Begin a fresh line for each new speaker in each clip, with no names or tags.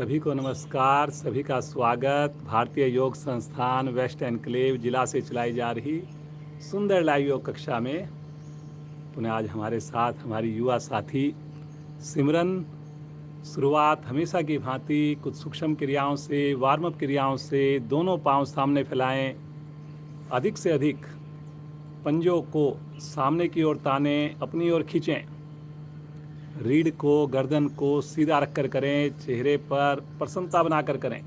सभी को नमस्कार, सभी का स्वागत। भारतीय योग संस्थान वेस्ट एनक्लेव जिला से चलाई जा रही सुंदर लाइव योग कक्षा में पुनः आज हमारे साथ हमारी युवा साथी सिमरन। शुरुआत हमेशा की भांति कुछ सूक्ष्म क्रियाओं से, वार्म अप क्रियाओं से दोनों पांव सामने फैलाएं, अधिक से अधिक पंजों को सामने की ओर तानें, अपनी ओर खींचें, रीढ़ को, गर्दन को सीधा रखकर करें, चेहरे पर प्रसन्नता बनाकर करें।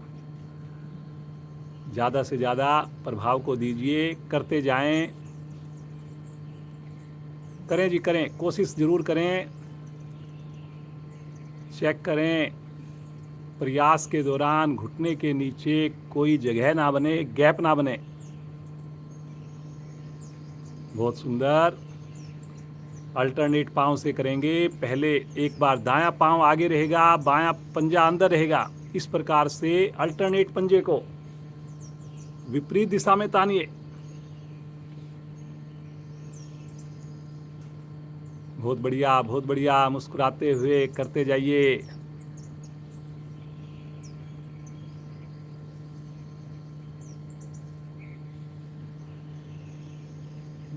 ज़्यादा से ज़्यादा प्रभाव को दीजिए, करते जाएं। करें जी, करें, कोशिश ज़रूर करें। चेक करें, प्रयास के दौरान घुटने के नीचे कोई जगह ना बने, गैप ना बने। बहुत सुंदर। अल्टरनेट पाँव से करेंगे। पहले एक बार दायां पाँव आगे रहेगा, बायां पंजा अंदर रहेगा। इस प्रकार से अल्टरनेट पंजे को विपरीत दिशा में तानिए। बहुत बढ़िया, बहुत बढ़िया। मुस्कुराते हुए करते जाइए।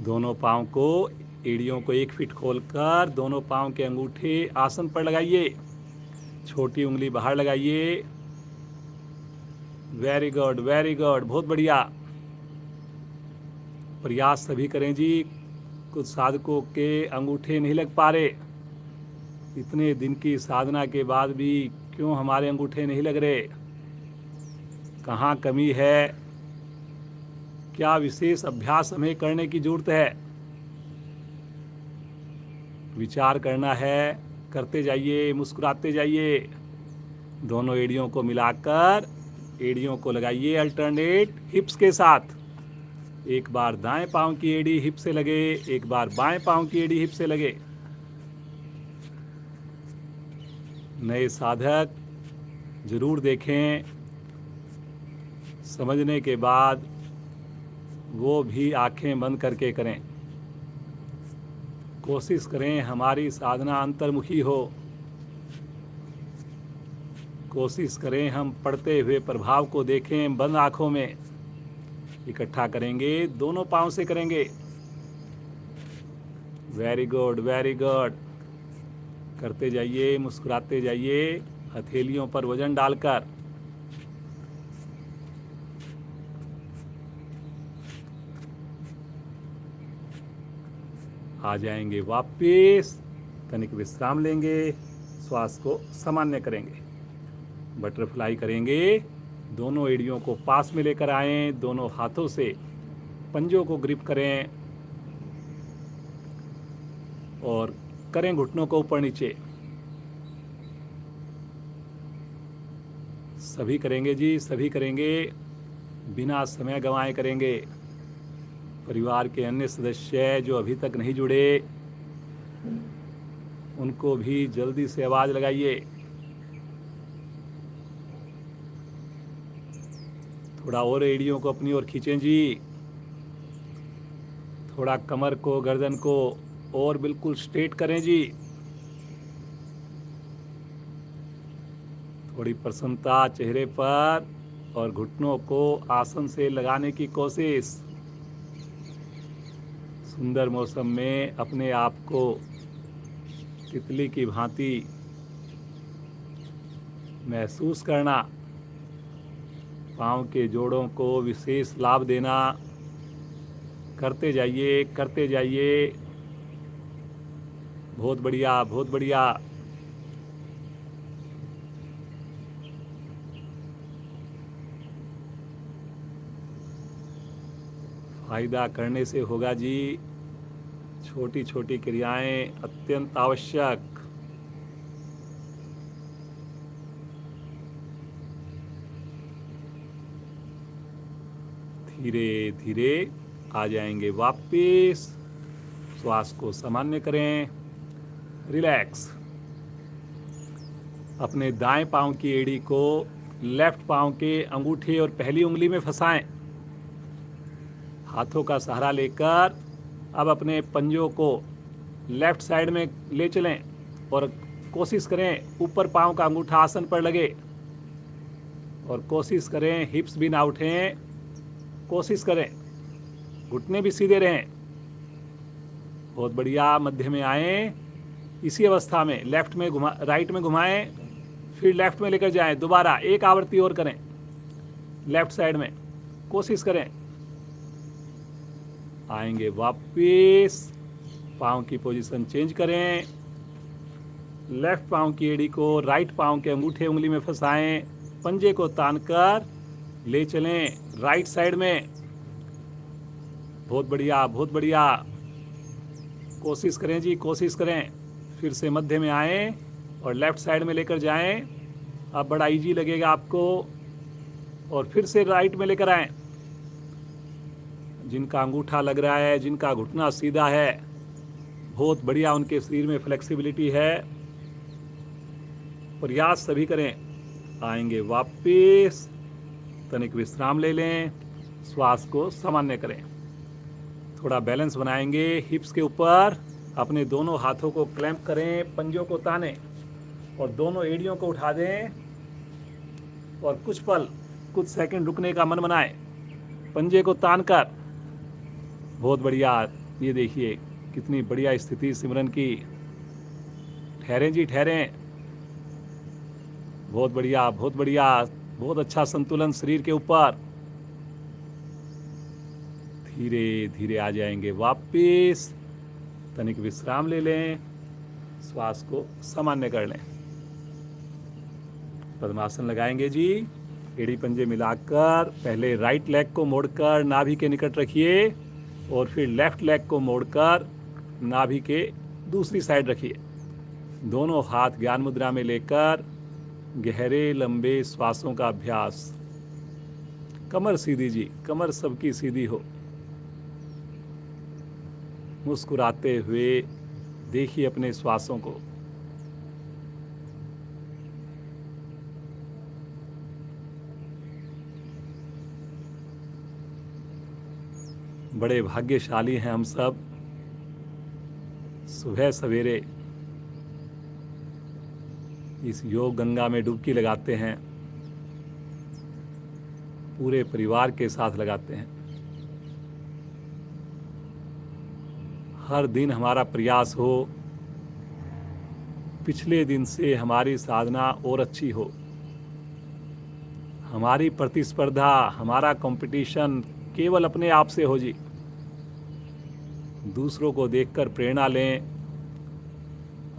दोनों पाँव को, एड़ियों को 1 फीट खोलकर दोनों पाँव के अंगूठे आसन पर लगाइए। छोटी उंगली बाहर लगाइए। वेरी गुड, वेरी गुड, बहुत बढ़िया। प्रयास सभी करें जी। कुछ साधकों के अंगूठे नहीं लग पा रहे। इतने दिन की साधना के बाद भी क्यों हमारे अंगूठे नहीं लग रहे? कहाँ कमी है? क्या विशेष अभ्यास हमें करने की जरूरत है? विचार करना है। करते जाइए, मुस्कुराते जाइए। दोनों एड़ियों को मिलाकर एड़ियों को लगाइए अल्टरनेट हिप्स के साथ। एक बार दाएं पांव की एड़ी हिप से लगे, एक बार बाएं पांव की एड़ी हिप से लगे। नए साधक जरूर देखें। समझने के बाद वो भी आंखें बंद करके करें। कोशिश करें हमारी साधना अंतर्मुखी हो। कोशिश करें हम पढ़ते हुए प्रभाव को देखें बंद आंखों में। इकट्ठा करेंगे, दोनों पांव से करेंगे। Very good, very good. करते जाइए, मुस्कुराते जाइए, हथेलियों पर वजन डालकर। आ जाएंगे वापिस, तनिक विश्राम लेंगे, श्वास को सामान्य करेंगे, बटरफ्लाई करेंगे। दोनों एड़ियों को पास में लेकर आएं, दोनों हाथों से पंजों को ग्रिप करें और करें घुटनों को ऊपर नीचे। सभी करेंगे जी, सभी करेंगे, बिना समय गंवाए करेंगे। परिवार के अन्य सदस्य जो अभी तक नहीं जुड़े, उनको भी जल्दी से आवाज़ लगाइए। थोड़ा और एड़ियों को अपनी ओर खींचें जी। थोड़ा कमर को, गर्दन को और बिल्कुल स्ट्रेट करें जी। थोड़ी प्रसन्नता चेहरे पर और घुटनों को आसन से लगाने की कोशिश। सुंदर मौसम में अपने आप को तितली की भांति महसूस करना, पाँव के जोड़ों को विशेष लाभ देना। करते जाइए, करते जाइए। बहुत बढ़िया, बहुत बढ़िया। फायदा करने से होगा जी। छोटी छोटी क्रियाएं अत्यंत आवश्यक। धीरे धीरे आ जाएंगे वापिस। श्वास को सामान्य करें, रिलैक्स। अपने दाएं पांव की एड़ी को लेफ्ट पांव के अंगूठे और पहली उंगली में फंसाएं। हाथों का सहारा लेकर अब अपने पंजों को लेफ्ट साइड में ले चलें और कोशिश करें ऊपर पांव का अंगूठा आसन पर लगे। और कोशिश करें हिप्स भी ना उठें, कोशिश करें घुटने भी सीधे रहें। बहुत बढ़िया, मध्य में आएँ। इसी अवस्था में लेफ्ट में राइट में घुमाएं, फिर लेफ्ट में लेकर जाएं। दोबारा एक आवृत्ति और करें लेफ्ट साइड में, कोशिश करें। आएंगे वापस, पाँव की पोजीशन चेंज करें। लेफ्ट पाँव की एड़ी को राइट पाँव के अंगूठे उंगली में फंसाएं, पंजे को तानकर ले चलें राइट साइड में। बहुत बढ़िया, बहुत बढ़िया, कोशिश करें जी, कोशिश करें। फिर से मध्य में आएं और लेफ्ट साइड में लेकर जाएं। अब बड़ा इजी लगेगा आपको। और फिर से राइट में लेकर आएं। जिनका अंगूठा लग रहा है, जिनका घुटना सीधा है, बहुत बढ़िया, उनके शरीर में फ्लेक्सिबिलिटी है। प्रयास सभी करें। आएंगे वापस, तनिक विश्राम ले लें, श्वास को सामान्य करें। थोड़ा बैलेंस बनाएंगे हिप्स के ऊपर। अपने दोनों हाथों को क्लैंप करें, पंजों को तानें और दोनों एड़ियों को उठा दें और कुछ पल, कुछ सेकंड रुकने का मन बनाएं, पंजे को तानकर। बहुत बढ़िया, ये देखिए कितनी बढ़िया स्थिति सिमरन की। ठहरें जी, ठहरें। बहुत बढ़िया, बहुत बढ़िया, बहुत अच्छा संतुलन शरीर के ऊपर। धीरे धीरे आ जाएंगे वापस, तनिक विश्राम ले लें, श्वास को सामान्य कर लें। पद्मासन लगाएंगे जी। एड़ी पंजे मिलाकर पहले राइट लेग को मोड़कर नाभि के निकट रखिए और फिर लेफ्ट लेग को मोड़कर नाभि के दूसरी साइड रखिए। दोनों हाथ ज्ञान मुद्रा में लेकर गहरे लंबे श्वासों का अभ्यास। कमर सीधी जी, कमर सबकी सीधी हो। मुस्कुराते हुए देखिए अपने श्वासों को। बड़े भाग्यशाली हैं हम सब, सुबह सवेरे इस योग गंगा में डुबकी लगाते हैं, पूरे परिवार के साथ लगाते हैं। हर दिन हमारा प्रयास हो पिछले दिन से हमारी साधना और अच्छी हो। हमारी प्रतिस्पर्धा, हमारा कंपटीशन केवल अपने आप से हो जी। दूसरों को देखकर प्रेरणा लें,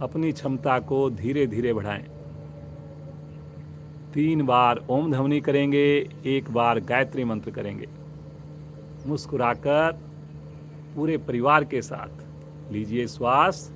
अपनी क्षमता को धीरे धीरे बढ़ाएं। 3 बार ओम ध्वनि करेंगे, 1 बार गायत्री मंत्र करेंगे। मुस्कुराकर पूरे परिवार के साथ लीजिए श्वास।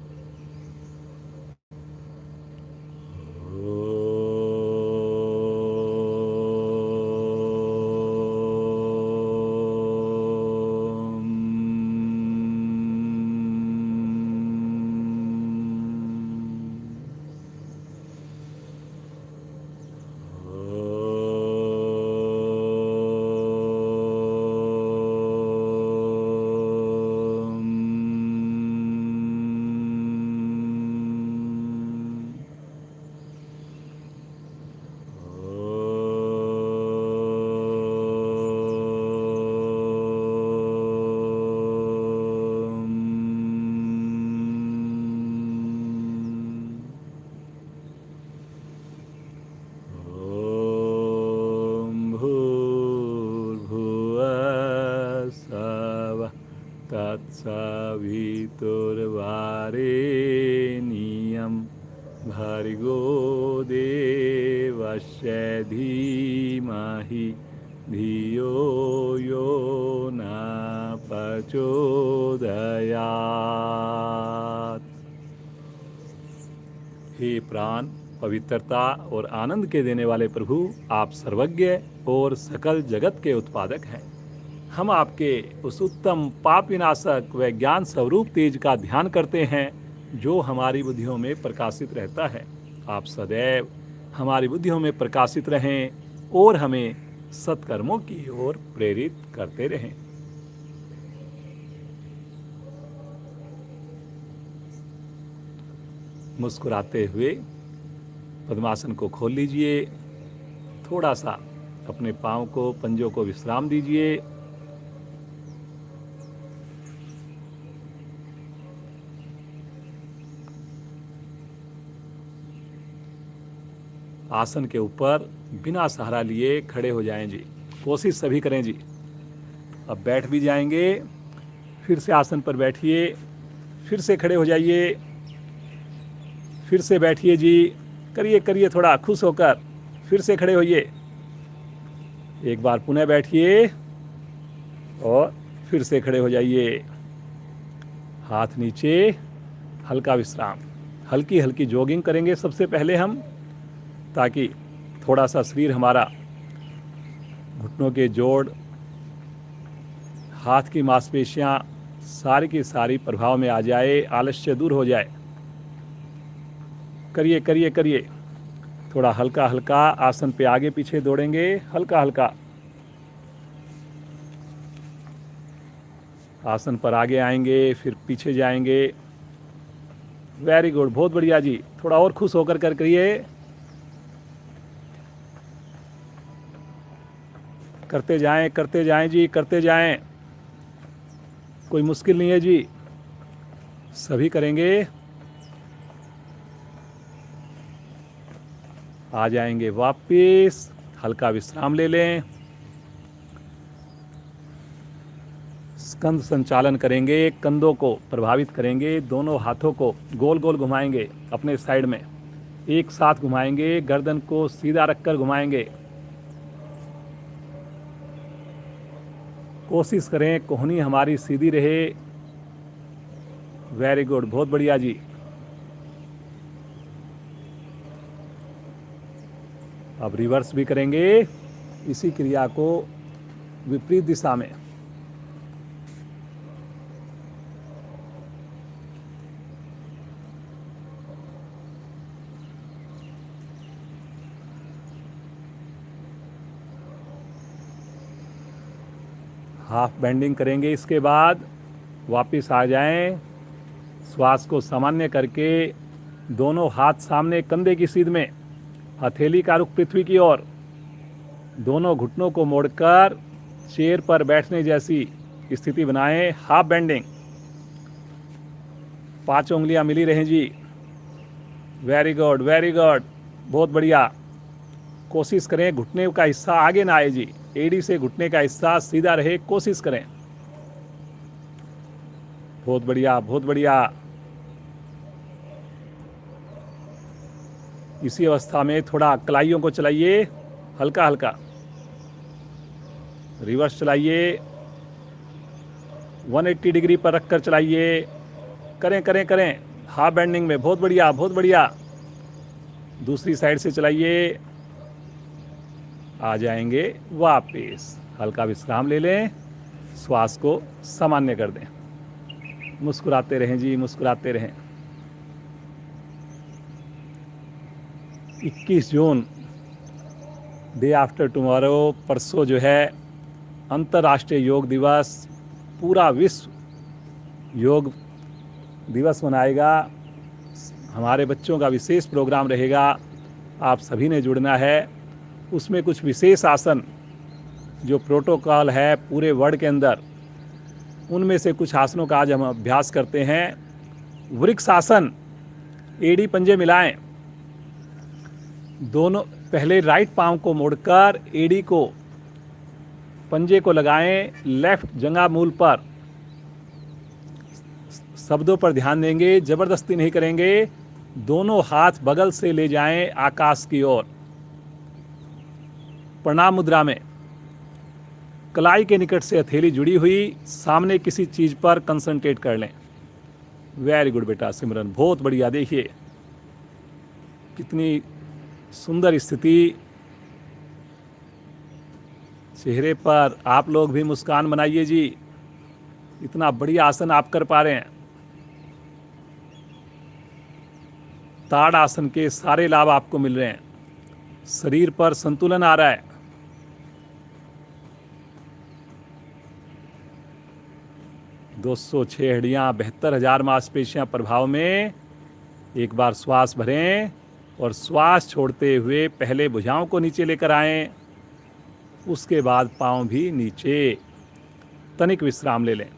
तत्सवितुर्वरेण्यं भर्गो देवस्य धीमहि धियो यो न प्रचोदयात्। हे प्राण, पवित्रता और आनंद के देने वाले प्रभु, आप सर्वज्ञ और सकल जगत के उत्पादक हैं। हम आपके उस उत्तम पाप विनाशक व ज्ञान स्वरूप तेज का ध्यान करते हैं जो हमारी बुद्धियों में प्रकाशित रहता है। आप सदैव हमारी बुद्धियों में प्रकाशित रहें और हमें सत्कर्मों की ओर प्रेरित करते रहें। मुस्कुराते हुए पद्मासन को खोल लीजिए। थोड़ा सा अपने पाँव को, पंजों को विश्राम दीजिए। आसन के ऊपर बिना सहारा लिए खड़े हो जाएं जी। कोशिश सभी करें जी। अब बैठ भी जाएंगे, फिर से आसन पर बैठिए, फिर से खड़े हो जाइए, फिर से बैठिए जी। करिए करिए थोड़ा खुश होकर, फिर से खड़े होइए, एक बार पुनः बैठिए और फिर से खड़े हो जाइए। हाथ नीचे, हल्का विश्राम। हल्की हल्की जॉगिंग करेंगे सबसे पहले हम, ताकि थोड़ा सा शरीर हमारा, घुटनों के जोड़, हाथ की मांसपेशियां सारी की सारी प्रभाव में आ जाए, आलस्य दूर हो जाए। करिए करिए करिए, थोड़ा हल्का हल्का आसन पे आगे पीछे दौड़ेंगे, हल्का हल्का। आसन पर आगे आएंगे, फिर पीछे जाएंगे। वेरी गुड, बहुत बढ़िया जी। थोड़ा और खुश होकर करिए। करते जाएं जी, करते जाएं। कोई मुश्किल नहीं है जी, सभी करेंगे। आ जाएंगे वापस, हल्का विश्राम ले लें। स्कंद संचालन करेंगे, कंधों को प्रभावित करेंगे, दोनों हाथों को गोल गोल घुमाएंगे अपने साइड में, एक साथ घुमाएंगे, गर्दन को सीधा रखकर घुमाएंगे। कोशिश करें कोहनी हमारी सीधी रहे। वेरी गुड, बहुत बढ़िया जी। अब रिवर्स भी करेंगे इसी क्रिया को विपरीत दिशा में। हाफ बेंडिंग करेंगे, इसके बाद वापस आ जाएं। श्वास को सामान्य करके दोनों हाथ सामने कंधे की सीध में, हथेली का रुख पृथ्वी की ओर, दोनों घुटनों को मोड़कर चेयर पर बैठने जैसी स्थिति बनाएं। हाफ बेंडिंग, 5 उंगलियां मिली रहें जी। वेरी गुड वेरी गुड, बहुत बढ़िया। कोशिश करें घुटने का हिस्सा आगे ना आए जी, एड़ी से घुटने का हिस्सा सीधा रहे, कोशिश करें। बहुत बढ़िया बहुत बढ़िया। इसी अवस्था में थोड़ा कलाइयों को चलाइए, हल्का हल्का। रिवर्स चलाइए, 180 डिग्री पर रखकर चलाइए। करें करें करें, हाफ बेंडिंग में। बहुत बढ़िया बहुत बढ़िया। दूसरी साइड से चलाइए। आ जाएंगे वापस, हल्का विश्राम ले लें, श्वास को सामान्य कर दें। मुस्कुराते रहें जी, मुस्कुराते रहें। 21 जून, डे आफ्टर टुमारो, परसों जो है अंतर्राष्ट्रीय योग दिवस, पूरा विश्व योग दिवस मनाएगा। हमारे बच्चों का विशेष प्रोग्राम रहेगा, आप सभी ने जुड़ना है। उसमें कुछ विशेष आसन जो प्रोटोकॉल है पूरे वर्ल्ड के अंदर, उनमें से कुछ आसनों का आज हम अभ्यास करते हैं। वृक्ष आसन, एड़ी पंजे मिलाएं, दोनों पहले राइट पांव को मोड़कर एड़ी को, पंजे को लगाएं लेफ्ट जंघा मूल पर। शब्दों पर ध्यान देंगे, जबरदस्ती नहीं करेंगे। दोनों हाथ बगल से ले जाएं आकाश की ओर। प्रणाम मुद्रा में, कलाई के निकट से हथेली जुड़ी हुई, सामने किसी चीज पर कंसंट्रेट कर लें। वेरी गुड बेटा सिमरन, बहुत बढ़िया। देखिए कितनी सुंदर स्थिति, चेहरे पर आप लोग भी मुस्कान बनाइए जी। इतना बढ़िया आसन आप कर पा रहे हैं। ताड़ आसन के सारे लाभ आपको मिल रहे हैं, शरीर पर संतुलन आ रहा है। 206 हड्डियां, 72,000 मांसपेशियां प्रभाव में। एक बार श्वास भरें और श्वास छोड़ते हुए पहले भुजाओं को नीचे लेकर आएं, उसके बाद पाँव भी नीचे, तनिक विश्राम ले लें।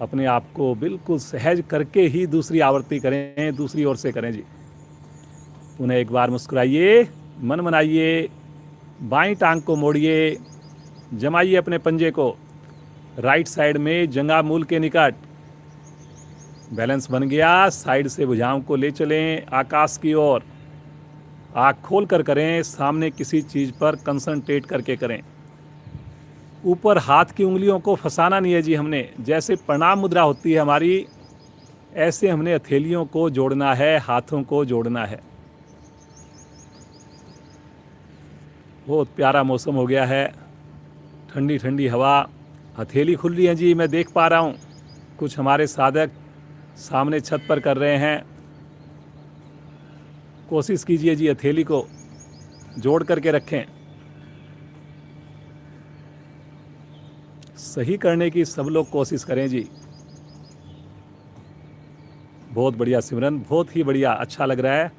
अपने आप को बिल्कुल सहज करके ही दूसरी आवृत्ति करें, दूसरी ओर से करें जी। पुनः एक बार मुस्कुराइए, मन मनाइए, बाईं टांग को मोड़िए, जमाइए अपने पंजे को राइट साइड में जंघा मूल के निकट। बैलेंस बन गया, साइड से भुजाओं को ले चलें आकाश की ओर। आँख खोल कर करें, सामने किसी चीज़ पर कंसंट्रेट करके करें। ऊपर हाथ की उंगलियों को फंसाना नहीं है जी। हमने जैसे प्रणाम मुद्रा होती है हमारी, ऐसे हमने हथेलियों को जोड़ना है, हाथों को जोड़ना है। बहुत प्यारा मौसम हो गया है, ठंडी ठंडी हवा, हथेली खुल रही है जी। मैं देख पा रहा हूँ कुछ हमारे साधक सामने छत पर कर रहे हैं। कोशिश कीजिए जी, हथेली को जोड़ करके रखें। सही करने की सब लोग कोशिश करें जी। बहुत बढ़िया सिमरन, बहुत ही बढ़िया, अच्छा लग रहा है।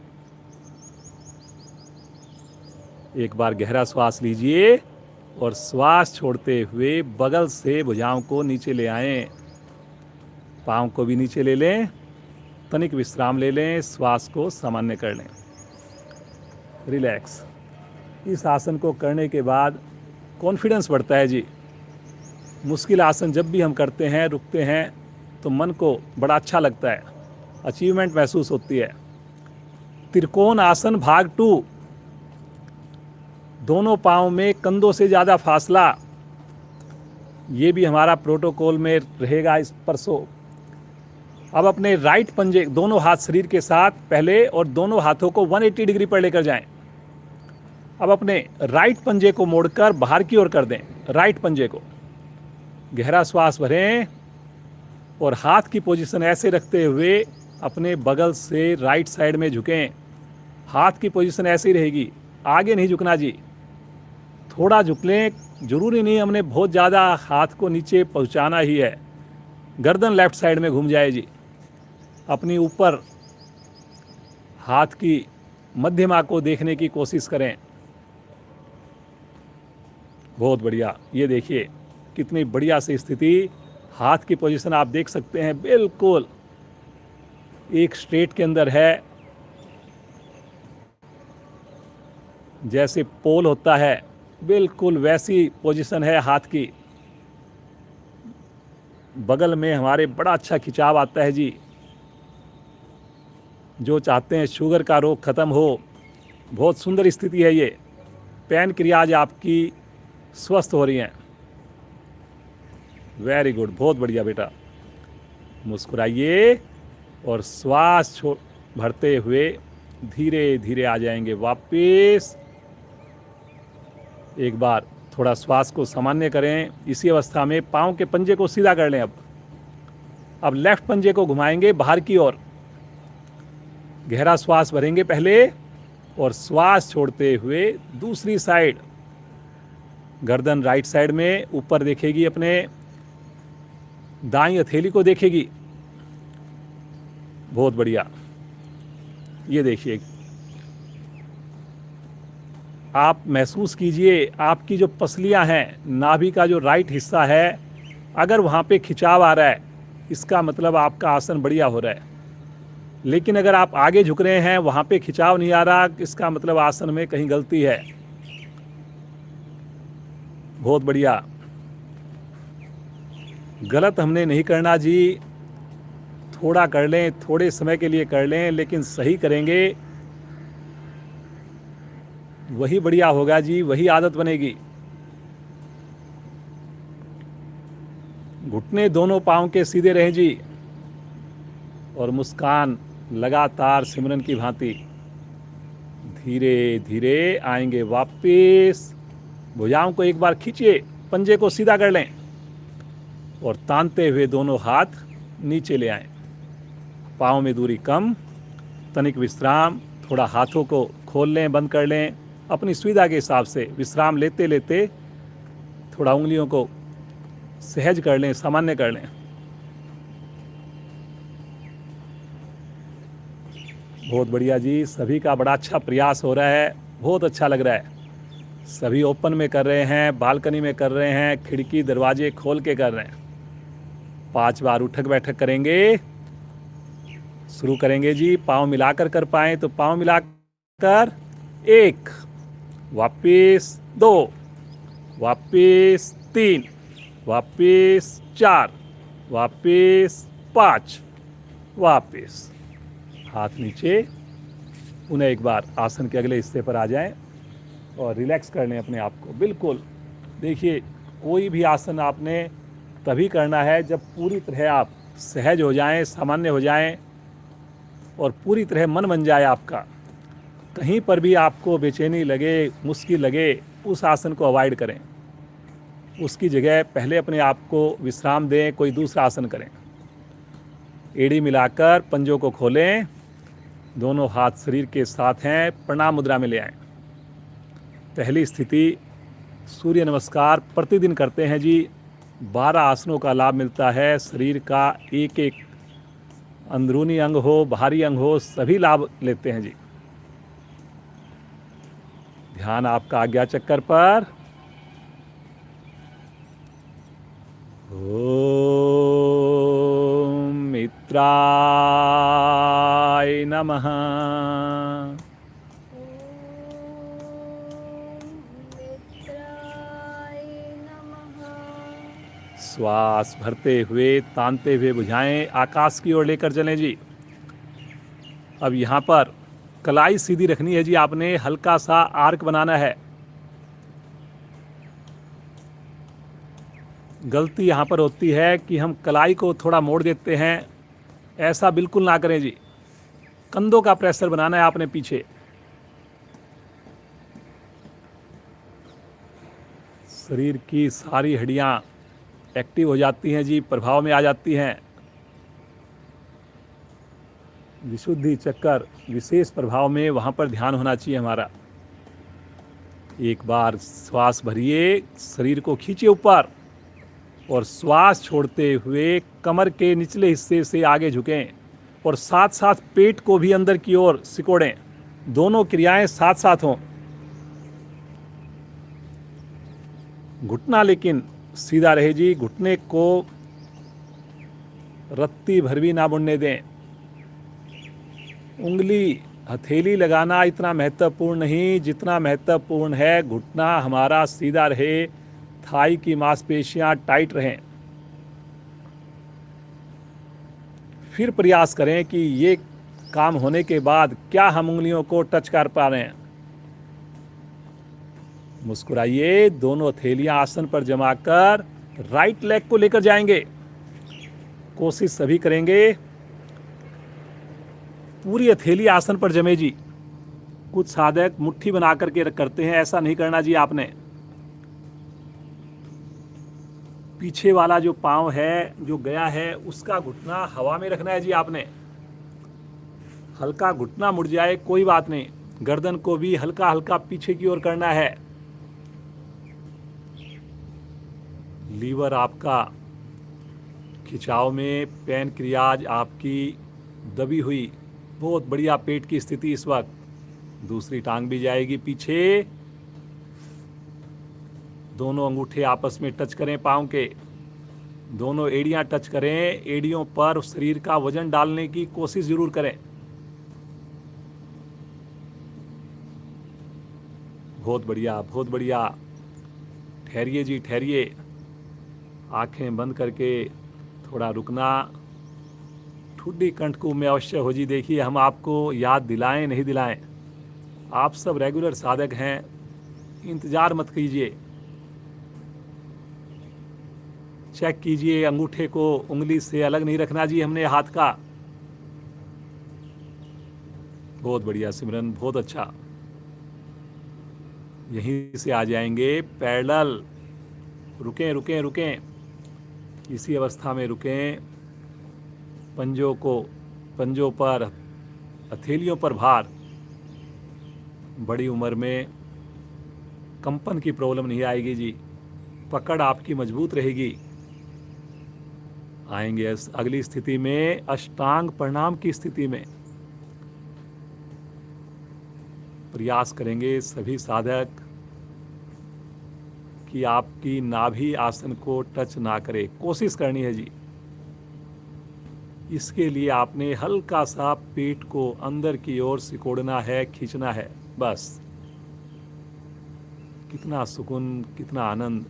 एक बार गहरा श्वास लीजिए और श्वास छोड़ते हुए बगल से भुजाओं को नीचे ले आएं। पाँव को भी नीचे ले लें, तनिक विश्राम ले लें, श्वास को सामान्य कर लें, रिलैक्स। इस आसन को करने के बाद कॉन्फिडेंस बढ़ता है जी। मुश्किल आसन जब भी हम करते हैं, रुकते हैं, तो मन को बड़ा अच्छा लगता है, अचीवमेंट महसूस होती है। त्रिकोण आसन भाग 2। दोनों पाँव में कंधों से ज़्यादा फासला, ये भी हमारा प्रोटोकॉल में रहेगा इस परसों। अब अपने राइट पंजे, दोनों हाथ शरीर के साथ पहले, और दोनों हाथों को 180 डिग्री पर लेकर जाएं। अब अपने राइट पंजे को मोड़कर बाहर की ओर कर दें, राइट पंजे को। गहरा श्वास भरें और हाथ की पोजीशन ऐसे रखते हुए अपने बगल से राइट साइड में झुकें। हाथ की पोजीशन ऐसी रहेगी, आगे नहीं झुकना जी। थोड़ा झुक लें, जरूरी नहीं हमने बहुत ज़्यादा हाथ को नीचे पहुंचाना ही है। गर्दन लेफ्ट साइड में घूम जाए जी। अपनी ऊपर हाथ की मध्यमा को देखने की कोशिश करें। बहुत बढ़िया, ये देखिए कितनी बढ़िया सी स्थिति। हाथ की पोजीशन आप देख सकते हैं, बिल्कुल एक स्ट्रेट के अंदर है, जैसे पोल होता है, बिल्कुल वैसी पोजीशन है हाथ की। बगल में हमारे बड़ा अच्छा खिंचाव आता है जी। जो चाहते हैं शुगर का रोग खत्म हो, बहुत सुंदर स्थिति है ये। पैन क्रियाज आपकी स्वस्थ हो रही हैं। वेरी गुड, बहुत बढ़िया बेटा। मुस्कुराइए और श्वास भरते हुए धीरे धीरे आ जाएंगे वापस। एक बार थोड़ा श्वास को सामान्य करें। इसी अवस्था में पाँव के पंजे को सीधा कर लें। अब लेफ्ट पंजे को घुमाएंगे बाहर की ओर। गहरा श्वास भरेंगे पहले और श्वास छोड़ते हुए दूसरी साइड। गर्दन राइट साइड में ऊपर देखेगी, अपने दाईं हथेली को देखेगी। बहुत बढ़िया, ये देखिए, आप महसूस कीजिए आपकी जो पसलियां हैं, नाभि का जो राइट हिस्सा है, अगर वहाँ पे खिंचाव आ रहा है, इसका मतलब आपका आसन बढ़िया हो रहा है। लेकिन अगर आप आगे झुक रहे हैं, वहाँ पे खिंचाव नहीं आ रहा, इसका मतलब आसन में कहीं गलती है। बहुत बढ़िया, गलत हमने नहीं करना जी। थोड़ा कर लें, थोड़े समय के लिए कर लें, लेकिन सही करेंगे वही बढ़िया होगा जी, वही आदत बनेगी। घुटने दोनों पाँव के सीधे रहें जी, और मुस्कान लगातार सिमरन की भांति। धीरे धीरे आएंगे वापस। भुजाओं को एक बार खींचिए, पंजे को सीधा कर लें और तानते हुए दोनों हाथ नीचे ले आएं। पाँव में दूरी कम, तनिक विश्राम। थोड़ा हाथों को खोल लें, बंद कर लें, अपनी सुविधा के हिसाब से विश्राम लेते लेते थोड़ा उंगलियों को सहज कर लें, सामान्य कर लें। बहुत बढ़िया जी, सभी का बड़ा अच्छा प्रयास हो रहा है, बहुत अच्छा लग रहा है। सभी ओपन में कर रहे हैं, बालकनी में कर रहे हैं, खिड़की दरवाजे खोल के कर रहे हैं। 5 बार उठक बैठक करेंगे। शुरू करेंगे जी। पाँव मिलाकर कर पाए तो पाँव मिलाकर 1, वापिस 2, वापिस 3, वापिस 4, वापिस 5, वापिस हाथ नीचे। पुनः एक बार आसन के अगले हिस्से पर आ जाएं और रिलैक्स कर लें अपने आप को बिल्कुल। देखिए, कोई भी आसन आपने तभी करना है जब पूरी तरह आप सहज हो जाएं, सामान्य हो जाएं और पूरी तरह मन बन जाए आपका। कहीं पर भी आपको बेचैनी लगे, मुश्किल लगे, उस आसन को अवॉइड करें। उसकी जगह पहले अपने आप को विश्राम दें, कोई दूसरा आसन करें। एड़ी मिलाकर पंजों को खोलें, दोनों हाथ शरीर के साथ हैं, प्रणाम मुद्रा में ले आएं। पहली स्थिति सूर्य नमस्कार प्रतिदिन करते हैं जी। 12 आसनों का लाभ मिलता है। शरीर का एक एक अंदरूनी अंग हो, बाहरी अंग हो, सभी लाभ लेते हैं जी। ध्यान आपका आज्ञा चक्कर पर। ओम मित्राय नमः। श्वास भरते हुए, तानते हुए बुझाएं, आकाश की ओर लेकर चलें जी। अब यहाँ पर कलाई सीधी रखनी है जी। आपने हल्का सा आर्क बनाना है। गलती यहाँ पर होती है कि हम कलाई को थोड़ा मोड़ देते हैं। ऐसा बिल्कुल ना करें जी। कंधों का प्रेशर बनाना है आपने पीछे। शरीर की सारी हड्डियाँ एक्टिव हो जाती हैं जी, प्रभाव में आ जाती हैं। विशुद्धि चक्कर विशेष प्रभाव में, वहाँ पर ध्यान होना चाहिए हमारा। एक बार श्वास भरिए, शरीर को खींचे ऊपर और श्वास छोड़ते हुए कमर के निचले हिस्से से आगे झुकें और साथ साथ पेट को भी अंदर की ओर सिकोड़ें। दोनों क्रियाएं साथ साथ हों। घुटना लेकिन सीधा रहे जी। घुटने को रत्ती भर भी ना मुड़ने दें। उंगली हथेली लगाना इतना महत्वपूर्ण नहीं जितना महत्वपूर्ण है घुटना हमारा सीधा रहे, थाई की मांसपेशियां टाइट रहें। फिर प्रयास करें कि ये काम होने के बाद क्या हम उंगलियों को टच कर पा रहे हैं। मुस्कुराइए। दोनों हथेलियां आसन पर जमा कर राइट लेग को लेकर जाएंगे। कोशिश सभी करेंगे पूरी हथेली आसन पर जमे जी। कुछ साधक मुट्ठी बना करके करते हैं, ऐसा नहीं करना जी आपने। पीछे वाला जो पांव है, जो गया है, उसका घुटना हवा में रखना है जी आपने। हल्का घुटना मुड़ जाए कोई बात नहीं, गर्दन को भी हल्का हल्का पीछे की ओर करना है। लीवर आपका खिंचाव में, पैनक्रियाज आपकी दबी हुई, बहुत बढ़िया पेट की स्थिति इस वक्त। दूसरी टांग भी जाएगी पीछे। दोनों अंगूठे आपस में टच करें पांव के, दोनों एड़ियां टच करें। एड़ियों पर शरीर का वजन डालने की कोशिश जरूर करें। बहुत बढ़िया, बहुत बढ़िया। ठहरिए जी, ठहरिए। आंखें बंद करके थोड़ा रुकना। ठुड्डी कंठकूप में अवश्य हो जी। देखिए, हम आपको याद दिलाएं नहीं दिलाएं, आप सब रेगुलर साधक हैं, इंतजार मत कीजिए। चेक कीजिए, अंगूठे को उंगली से अलग नहीं रखना जी हमने हाथ का। बहुत बढ़िया सिमरन, बहुत अच्छा। यहीं से आ जाएंगे पैरेलल। रुकें रुकें रुकें, इसी अवस्था में रुकें। पंजों पर, हथेलियों पर भार। बड़ी उम्र में कंपन की प्रॉब्लम नहीं आएगी जी, पकड़ आपकी मजबूत रहेगी। आएंगे अगली स्थिति में, अष्टांग प्रणाम की स्थिति में। प्रयास करेंगे सभी साधक कि आपकी नाभि आसन को टच ना करे। कोशिश करनी है जी। इसके लिए आपने हल्का सा पेट को अंदर की ओर सिकोड़ना है, खींचना है, बस। कितना सुकून, कितना आनंद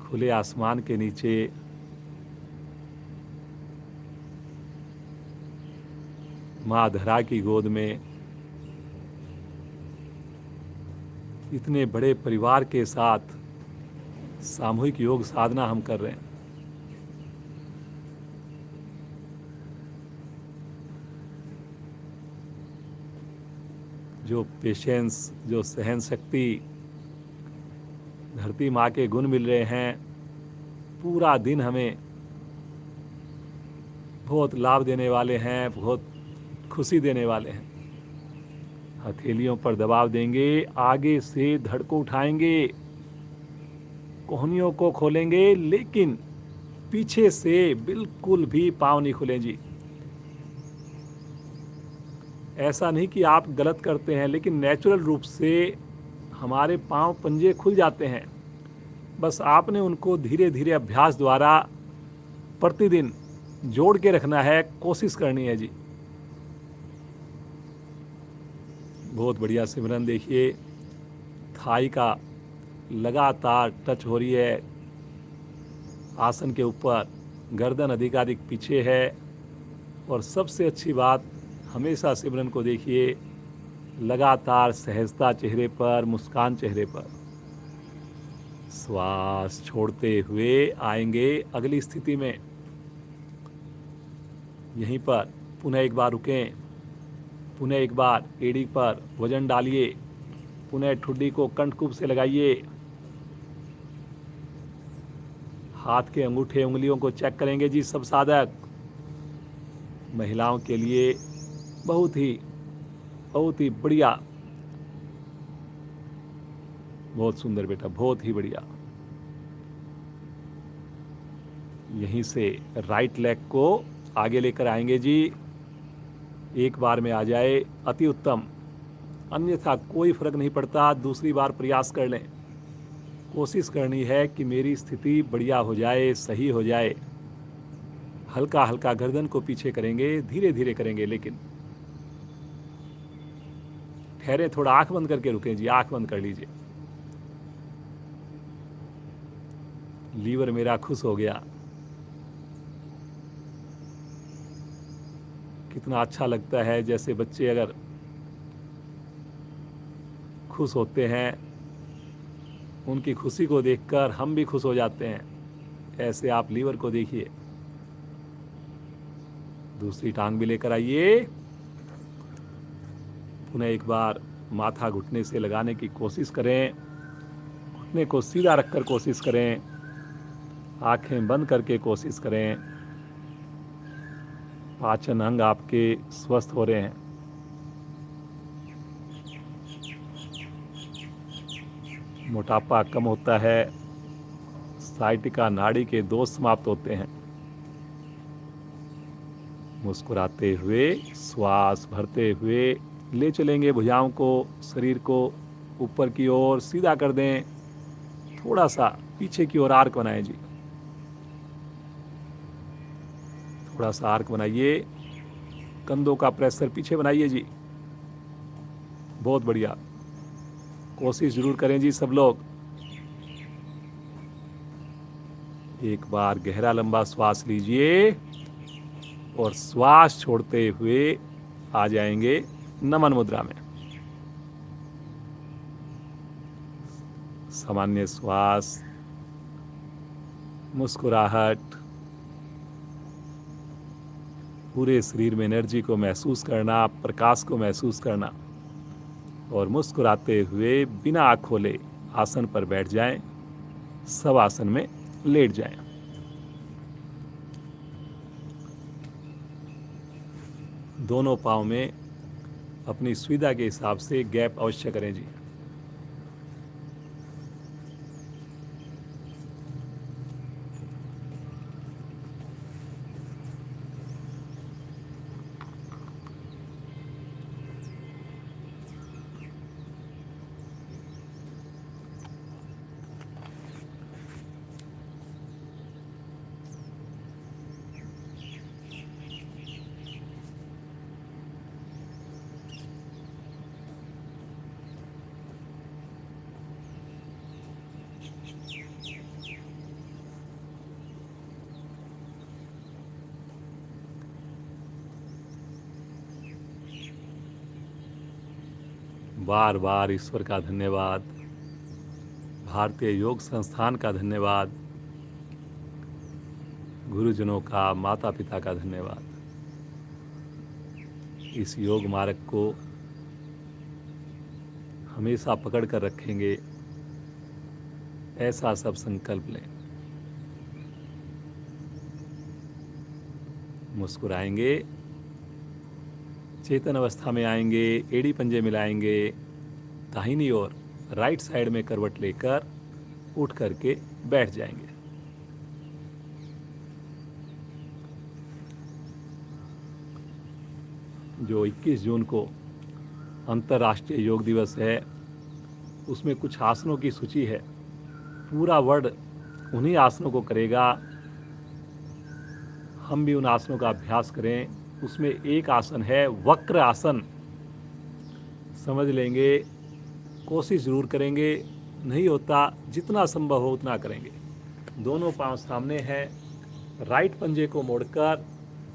खुले आसमान के नीचे, माँ धरा की गोद में, इतने बड़े परिवार के साथ सामूहिक योग साधना हम कर रहे हैं। जो पेशेंस, जो सहन शक्ति धरती माँ के गुण मिल रहे हैं, पूरा दिन हमें बहुत लाभ देने वाले हैं, बहुत खुशी देने वाले हैं। हथेलियों पर दबाव देंगे, आगे से धड़ को उठाएंगे, कोहनियों को खोलेंगे, लेकिन पीछे से बिल्कुल भी पाँव नहीं खुलें जी। ऐसा नहीं कि आप गलत करते हैं, लेकिन नेचुरल रूप से हमारे पाँव पंजे खुल जाते हैं। बस आपने उनको धीरे धीरे अभ्यास द्वारा प्रतिदिन जोड़ के रखना है, कोशिश करनी है जी। बहुत बढ़िया सिमरन। देखिए, थाई का लगातार टच हो रही है आसन के ऊपर, गर्दन अधिकाधिक पीछे है। और सबसे अच्छी बात, हमेशा सिमरन को देखिए, लगातार सहजता चेहरे पर, मुस्कान चेहरे पर। श्वास छोड़ते हुए आएंगे अगली स्थिति में। यहीं पर पुनः एक बार रुकें, पुनः एक बार एड़ी पर वजन डालिए, पुनः ठुड्डी को कंठकूप से लगाइए, हाथ के अंगूठे उंगलियों को चेक करेंगे जी सब साधक। महिलाओं के लिए बहुत ही बढ़िया, बहुत सुंदर बेटा, बहुत ही बढ़िया। यहीं से राइट लेग को आगे लेकर आएंगे जी। एक बार में आ जाए अति उत्तम, अन्यथा कोई फर्क नहीं पड़ता, दूसरी बार प्रयास कर लें। कोशिश करनी है कि मेरी स्थिति बढ़िया हो जाए, सही हो जाए। हल्का हल्का गर्दन को पीछे करेंगे, धीरे धीरे करेंगे, लेकिन ठहरे, थोड़ा आंख बंद करके रुकें जी, आंख बंद कर लीजिए। लीवर मेरा खुश हो गया। कितना अच्छा लगता है, जैसे बच्चे अगर खुश होते हैं, उनकी खुशी को देखकर हम भी खुश हो जाते हैं। ऐसे आप लीवर को देखिए। दूसरी टांग भी लेकर आइए। पुनः एक बार माथा घुटने से लगाने की कोशिश करें, घुटने को सीधा रखकर कोशिश करें, आंखें बंद करके कोशिश करें। पाचन अंग आपके स्वस्थ हो रहे हैं। मोटापा कम होता है, साइटिका नाड़ी के दोष समाप्त होते हैं। मुस्कुराते हुए, श्वास भरते हुए ले चलेंगे भुजाओं को, शरीर को ऊपर की ओर सीधा कर दें। थोड़ा सा पीछे की ओर आर्क बनाएं जी, थोड़ा सा आर्क बनाइए। कंधों का प्रेशर पीछे बनाइए जी, बहुत बढ़िया। कोशिश जरूर करें जी सब लोग। एक बार गहरा लंबा श्वास लीजिए और श्वास छोड़ते हुए आ जाएंगे नमन मुद्रा में। सामान्य श्वास, मुस्कुराहट, पूरे शरीर में एनर्जी को महसूस करना, प्रकाश को महसूस करना, और मुस्कुराते हुए बिना आँख खोले आसन पर बैठ जाएं, सब आसन में लेट जाएं। दोनों पाँव में अपनी सुविधा के हिसाब से गैप अवश्य करें जी। बार बार ईश्वर का धन्यवाद, भारतीय योग संस्थान का धन्यवाद, गुरुजनों का, माता पिता का धन्यवाद। इस योग मार्ग को हमेशा पकड़ कर रखेंगे, ऐसा सब संकल्प लें। मुस्कुराएंगे, चेतन अवस्था में आएंगे, एड़ी पंजे मिलाएंगे, दाहिनी ओर राइट साइड में करवट लेकर उठ करके बैठ जाएंगे। जो 21 जून को अंतर्राष्ट्रीय योग दिवस है, उसमें कुछ आसनों की सूची है। पूरा वर्ल्ड उन्हीं आसनों को करेगा, हम भी उन आसनों का अभ्यास करें। उसमें एक आसन है वक्र आसन, समझ लेंगे, कोशिश जरूर करेंगे, नहीं होता जितना संभव हो उतना करेंगे। दोनों पांव सामने हैं, राइट पंजे को मोड़कर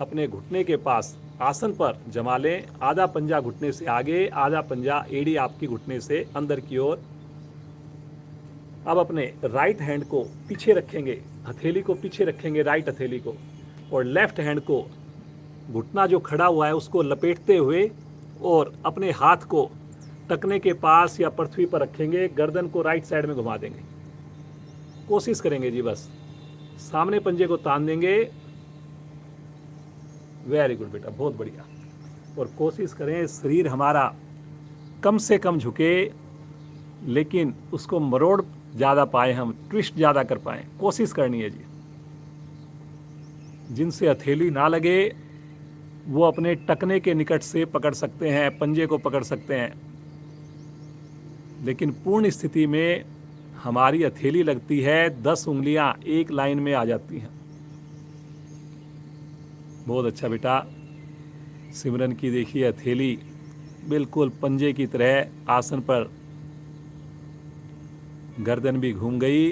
अपने घुटने के पास आसन पर जमा लें। आधा पंजा घुटने से आगे, आधा पंजा एड़ी आपकी घुटने से अंदर की ओर। अब अपने राइट हैंड को पीछे रखेंगे, हथेली को पीछे रखेंगे, राइट हथेली को, और लेफ्ट हैंड को घुटना जो खड़ा हुआ है उसको लपेटते हुए और अपने हाथ को टखने के पास या पृथ्वी पर रखेंगे। गर्दन को राइट साइड में घुमा देंगे। कोशिश करेंगे जी, बस सामने पंजे को तान देंगे। वेरी गुड बेटा, बहुत बढ़िया। और कोशिश करें शरीर हमारा कम से कम झुके, लेकिन उसको मरोड़ ज़्यादा पाए, हम ट्विस्ट ज़्यादा कर पाएँ, कोशिश करनी है जी। जिनसे हथेली ना लगे वो अपने टखने के निकट से पकड़ सकते हैं, पंजे को पकड़ सकते हैं, लेकिन पूर्ण स्थिति में हमारी हथेली लगती है, 10 उंगलियां एक लाइन में आ जाती हैं। बहुत अच्छा बेटा। सिमरन की देखिए हथेली बिल्कुल पंजे की तरह आसन पर, गर्दन भी घूम गई।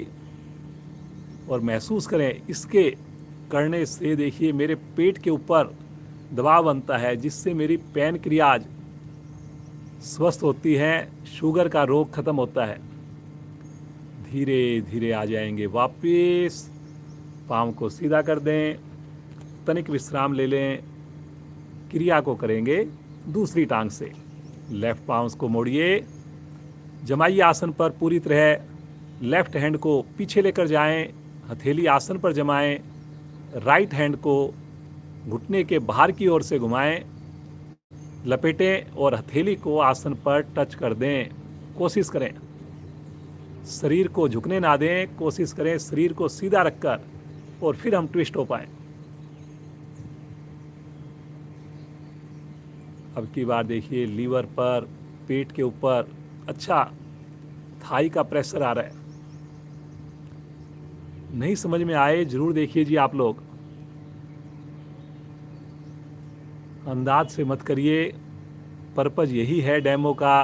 और महसूस करें, इसके करने से देखिए मेरे पेट के ऊपर दबाव बनता है, जिससे मेरी पैनक्रियाज स्वस्थ होती है, शुगर का रोग खत्म होता है। धीरे धीरे आ जाएंगे वापस, पाँव को सीधा कर दें, तनिक विश्राम ले लें। क्रिया को करेंगे दूसरी टांग से। लेफ्ट पाँव को मोड़िए, जमाइए आसन पर पूरी तरह। लेफ्ट हैंड को पीछे लेकर जाएं, हथेली आसन पर जमाएं, राइट हैंड को घुटने के बाहर की ओर से घुमाएं, लपेटें और हथेली को आसन पर टच कर दें। कोशिश करें शरीर को झुकने ना दें, कोशिश करें शरीर को सीधा रखकर, और फिर हम ट्विस्ट हो पाएं। अब की बार देखिए लीवर पर, पेट के ऊपर अच्छा थाई का प्रेशर आ रहा है। नहीं समझ में आए जरूर देखिए जी आप लोग, अंदाज से मत करिए। पर्पज यही है डेमो का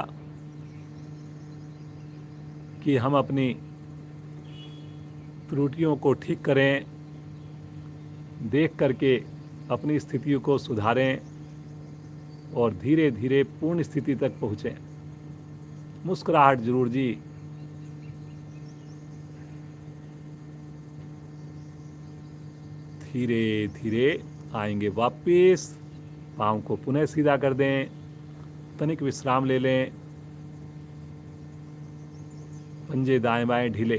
कि हम अपनी त्रुटियों को ठीक करें, देख करके अपनी स्थितियों को सुधारें और धीरे धीरे पूर्ण स्थिति तक पहुँचें। मुस्कुराहट जरूर जी। धीरे धीरे आएंगे वापस, पाँव को पुनः सीधा कर दें, तनिक विश्राम ले लें, पंजे दाएं बाएं ढीले।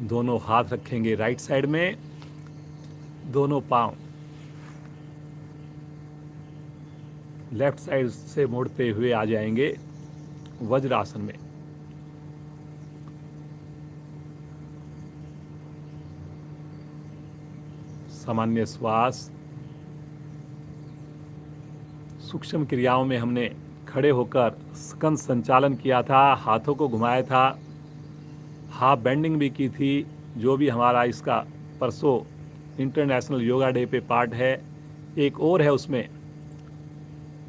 दोनों हाथ रखेंगे राइट साइड में, दोनों पांव लेफ्ट साइड से मोड़ते हुए आ जाएंगे वज्रासन में। सामान्य श्वास। सूक्ष्म क्रियाओं में हमने खड़े होकर स्कंद संचालन किया था, हाथों को घुमाया था, हाफ बेंडिंग भी की थी, जो भी हमारा इसका परसों इंटरनेशनल योगा डे पे पार्ट है। एक और है उसमें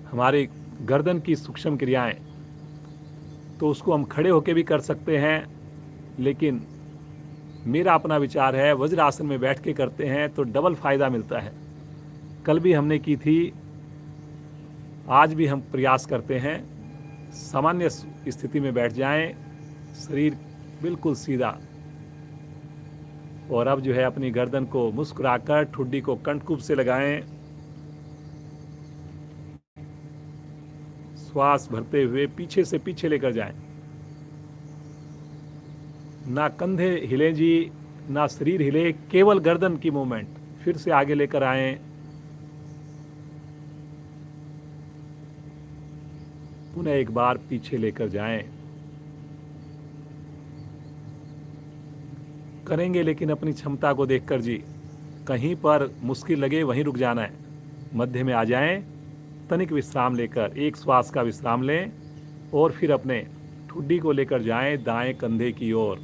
हमारी गर्दन की सूक्ष्म क्रियाएं, तो उसको हम खड़े होकर भी कर सकते हैं, लेकिन मेरा अपना विचार है, वज्रासन में बैठ के करते हैं तो डबल फायदा मिलता है। कल भी हमने की थी, आज भी हम प्रयास करते हैं। सामान्य स्थिति में बैठ जाएं, शरीर बिल्कुल सीधा, और अब जो है अपनी गर्दन को मुस्कुराकर ठुड्डी को कंठकूप से लगाएं। श्वास भरते हुए पीछे से पीछे लेकर जाएं। ना कंधे हिले जी, ना शरीर हिले, केवल गर्दन की मूवमेंट। फिर से आगे लेकर आएं। पुनः एक बार पीछे लेकर जाएं। करेंगे लेकिन अपनी क्षमता को देखकर जी। कहीं पर मुश्किल लगे वहीं रुक जाना है। मध्य में आ जाएं, तनिक विश्राम लेकर एक श्वास का विश्राम लें और फिर अपने ठुड्डी को लेकर जाएं दाएं कंधे की ओर।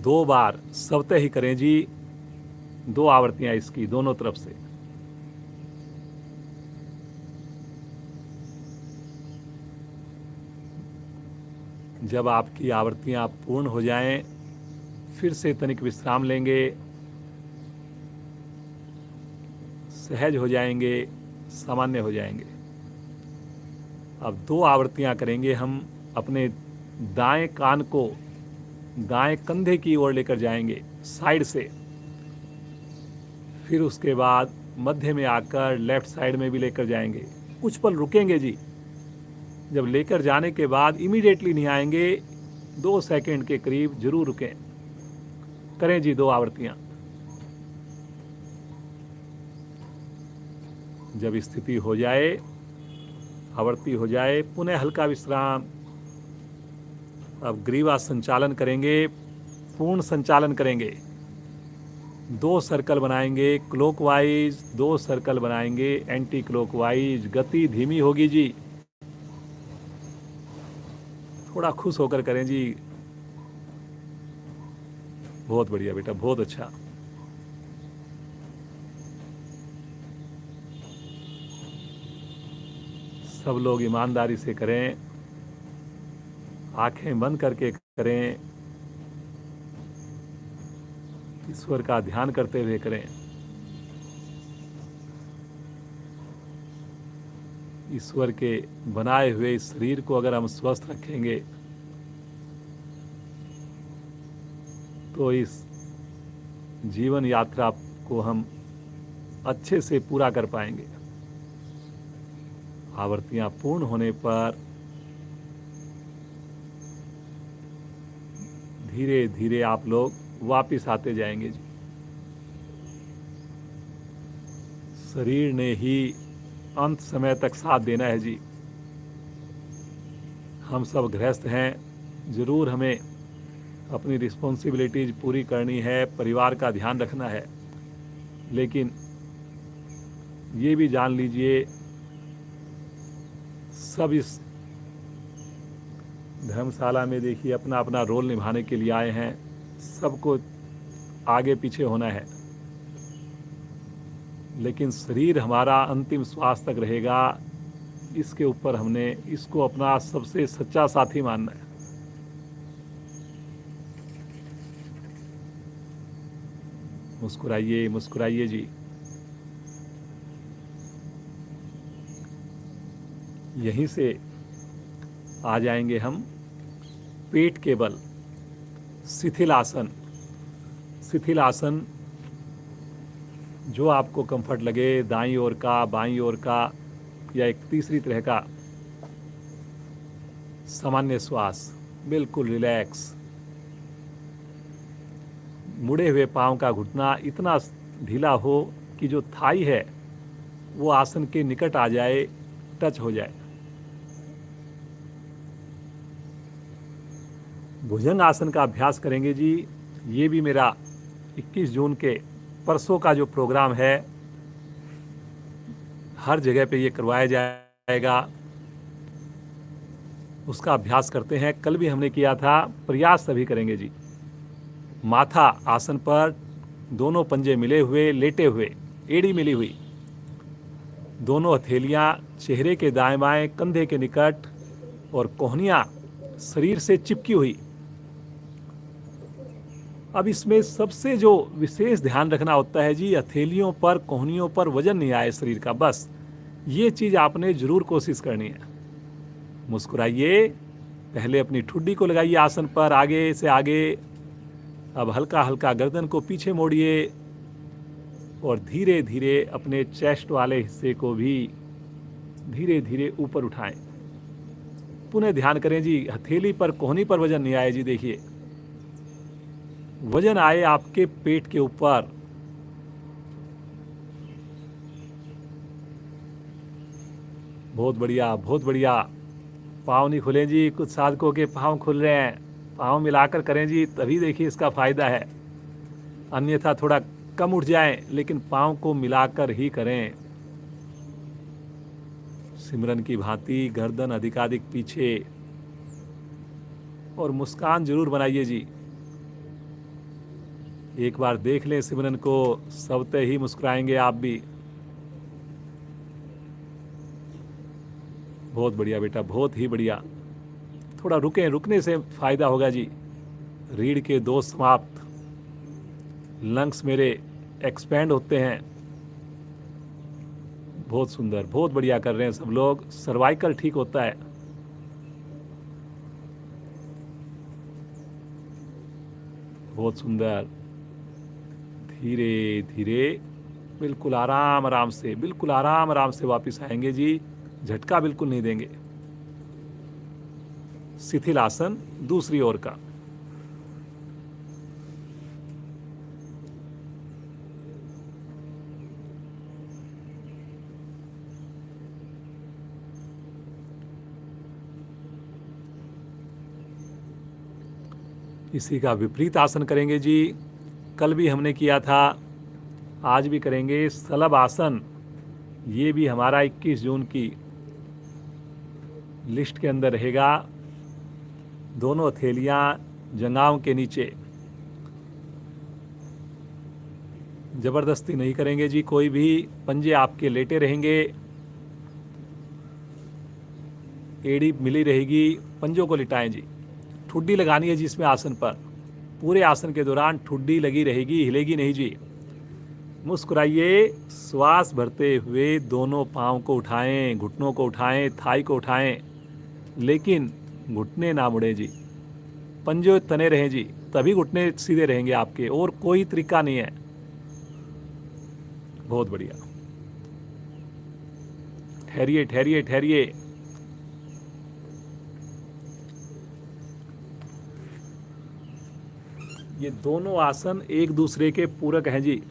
2 बार स्वतः ही करें जी, 2 आवृत्तियां इसकी दोनों तरफ से। जब आपकी आवृत्तियां पूर्ण हो जाएं, फिर से तनिक विश्राम लेंगे, सहज हो जाएंगे, सामान्य हो जाएंगे। अब 2 आवृत्तियां करेंगे हम। अपने दाएं कान को दाएं कंधे की ओर लेकर जाएंगे साइड से। फिर उसके बाद मध्य में आकर लेफ्ट साइड में भी लेकर जाएंगे। कुछ पल रुकेंगे जी। जब लेकर जाने के बाद इमीडिएटली नहीं आएंगे, 2 सेकंड के करीब जरूर रुकें। करें जी 2 आवृत्तियां। जब स्थिति हो जाए, आवृत्ति हो जाए, पुनः हल्का विश्राम। अब ग्रीवा संचालन करेंगे, पूर्ण संचालन करेंगे। 2 सर्कल बनाएंगे क्लॉकवाइज, 2 सर्कल बनाएंगे एंटी क्लॉकवाइज। गति धीमी होगी जी, थोड़ा खुश होकर करें जी। बहुत बढ़िया बेटा, बहुत अच्छा। सब लोग ईमानदारी से करें, आंखें बंद करके करें, ईश्वर का ध्यान करते हुए करें। ईश्वर के बनाए हुए इस शरीर को अगर हम स्वस्थ रखेंगे तो इस जीवन यात्रा को हम अच्छे से पूरा कर पाएंगे। आवृत्तियां पूर्ण होने पर धीरे धीरे आप लोग वापिस आते जाएंगे जी। शरीर ने ही अंत समय तक साथ देना है जी। हम सब गृहस्थ हैं, जरूर हमें अपनी रिस्पॉन्सिबिलिटीज पूरी करनी है, परिवार का ध्यान रखना है, लेकिन ये भी जान लीजिए सब इस धर्मशाला में देखिए अपना अपना रोल निभाने के लिए आए हैं। सबको आगे पीछे होना है, लेकिन शरीर हमारा अंतिम श्वास तक रहेगा। इसके ऊपर हमने इसको अपना सबसे सच्चा साथी मानना है। मुस्कुराइए, मुस्कुराइए जी। यहीं से आ जाएंगे हम पेट के बल, शिथिल आसन। शिथिल आसन जो आपको कंफर्ट लगे, दाईं ओर का, बाईं ओर का, या एक तीसरी तरह का सामान्य श्वास, बिल्कुल रिलैक्स। मुड़े हुए पांव का घुटना इतना ढीला हो कि जो थाई है वो आसन के निकट आ जाए, टच हो जाए। भुजंग आसन का अभ्यास करेंगे जी। ये भी मेरा 21 जून के परसों का जो प्रोग्राम है, हर जगह पे ये करवाया जाएगा। उसका अभ्यास करते हैं। कल भी हमने किया था, प्रयास सभी करेंगे जी। माथा आसन पर, दोनों पंजे मिले हुए, लेटे हुए, एड़ी मिली हुई, दोनों हथेलियां चेहरे के दाएं बाएं, कंधे के निकट, और कोहनियां शरीर से चिपकी हुई। अब इसमें सबसे जो विशेष ध्यान रखना होता है जी, हथेलियों पर कोहनियों पर वजन नहीं आए शरीर का, बस ये चीज़ आपने जरूर कोशिश करनी है। मुस्कुराइए, पहले अपनी ठुड्डी को लगाइए आसन पर आगे से आगे। अब हल्का हल्का गर्दन को पीछे मोड़िए और धीरे धीरे अपने चेस्ट वाले हिस्से को भी धीरे धीरे ऊपर उठाएं। पुनः ध्यान करें जी, हथेली पर कोहनी पर वजन नहीं आए जी। देखिए, वजन आए आपके पेट के ऊपर। बहुत बढ़िया, बहुत बढ़िया। पाँव नहीं खुले जी, कुछ साधकों के पाँव खुल रहे हैं। पाँव मिलाकर करें जी, तभी देखिए इसका फायदा है। अन्यथा थोड़ा कम उठ जाएं, लेकिन पाँव को मिलाकर ही करें। सिमरन की भांति गर्दन अधिकाधिक पीछे और मुस्कान जरूर बनाइए जी। एक बार देख लें सिमरन को, सबते ही मुस्कुराएंगे आप भी। बहुत बढ़िया बेटा, बहुत ही बढ़िया। थोड़ा रुकें, रुकने से फायदा होगा जी। रीढ़ के दोष समाप्त, लंग्स मेरे एक्सपेंड होते हैं। बहुत सुंदर, बहुत बढ़िया कर रहे हैं सब लोग। सर्वाइकल ठीक होता है। बहुत सुंदर। धीरे धीरे, बिल्कुल आराम आराम से, बिल्कुल आराम आराम से वापस आएंगे जी। झटका बिल्कुल नहीं देंगे। शिथिल आसन दूसरी ओर का। इसी का विपरीत आसन करेंगे जी। कल भी हमने किया था, आज भी करेंगे। सलभ आसन, ये भी हमारा 21 जून की लिस्ट के अंदर रहेगा। दोनों हथेलियां जंघाओं के नीचे। जबरदस्ती नहीं करेंगे जी कोई भी। पंजे आपके लेटे रहेंगे, एड़ी मिली रहेगी। पंजों को लिटाएं जी। ठुड्डी लगानी है जी इसमें आसन पर। पूरे आसन के दौरान ठुड्डी लगी रहेगी, हिलेगी नहीं जी। मुस्कुराइए, श्वास भरते हुए दोनों पाँव को उठाएं, घुटनों को उठाएं, थाई को उठाएं, लेकिन घुटने ना मुड़े जी। पंजे तने रहें जी, तभी घुटने सीधे रहेंगे आपके, और कोई तरीका नहीं है। बहुत बढ़िया। ठहरिए ठहरिए ठहरिए। ये दोनों आसन एक दूसरे के पूरक हैं जी।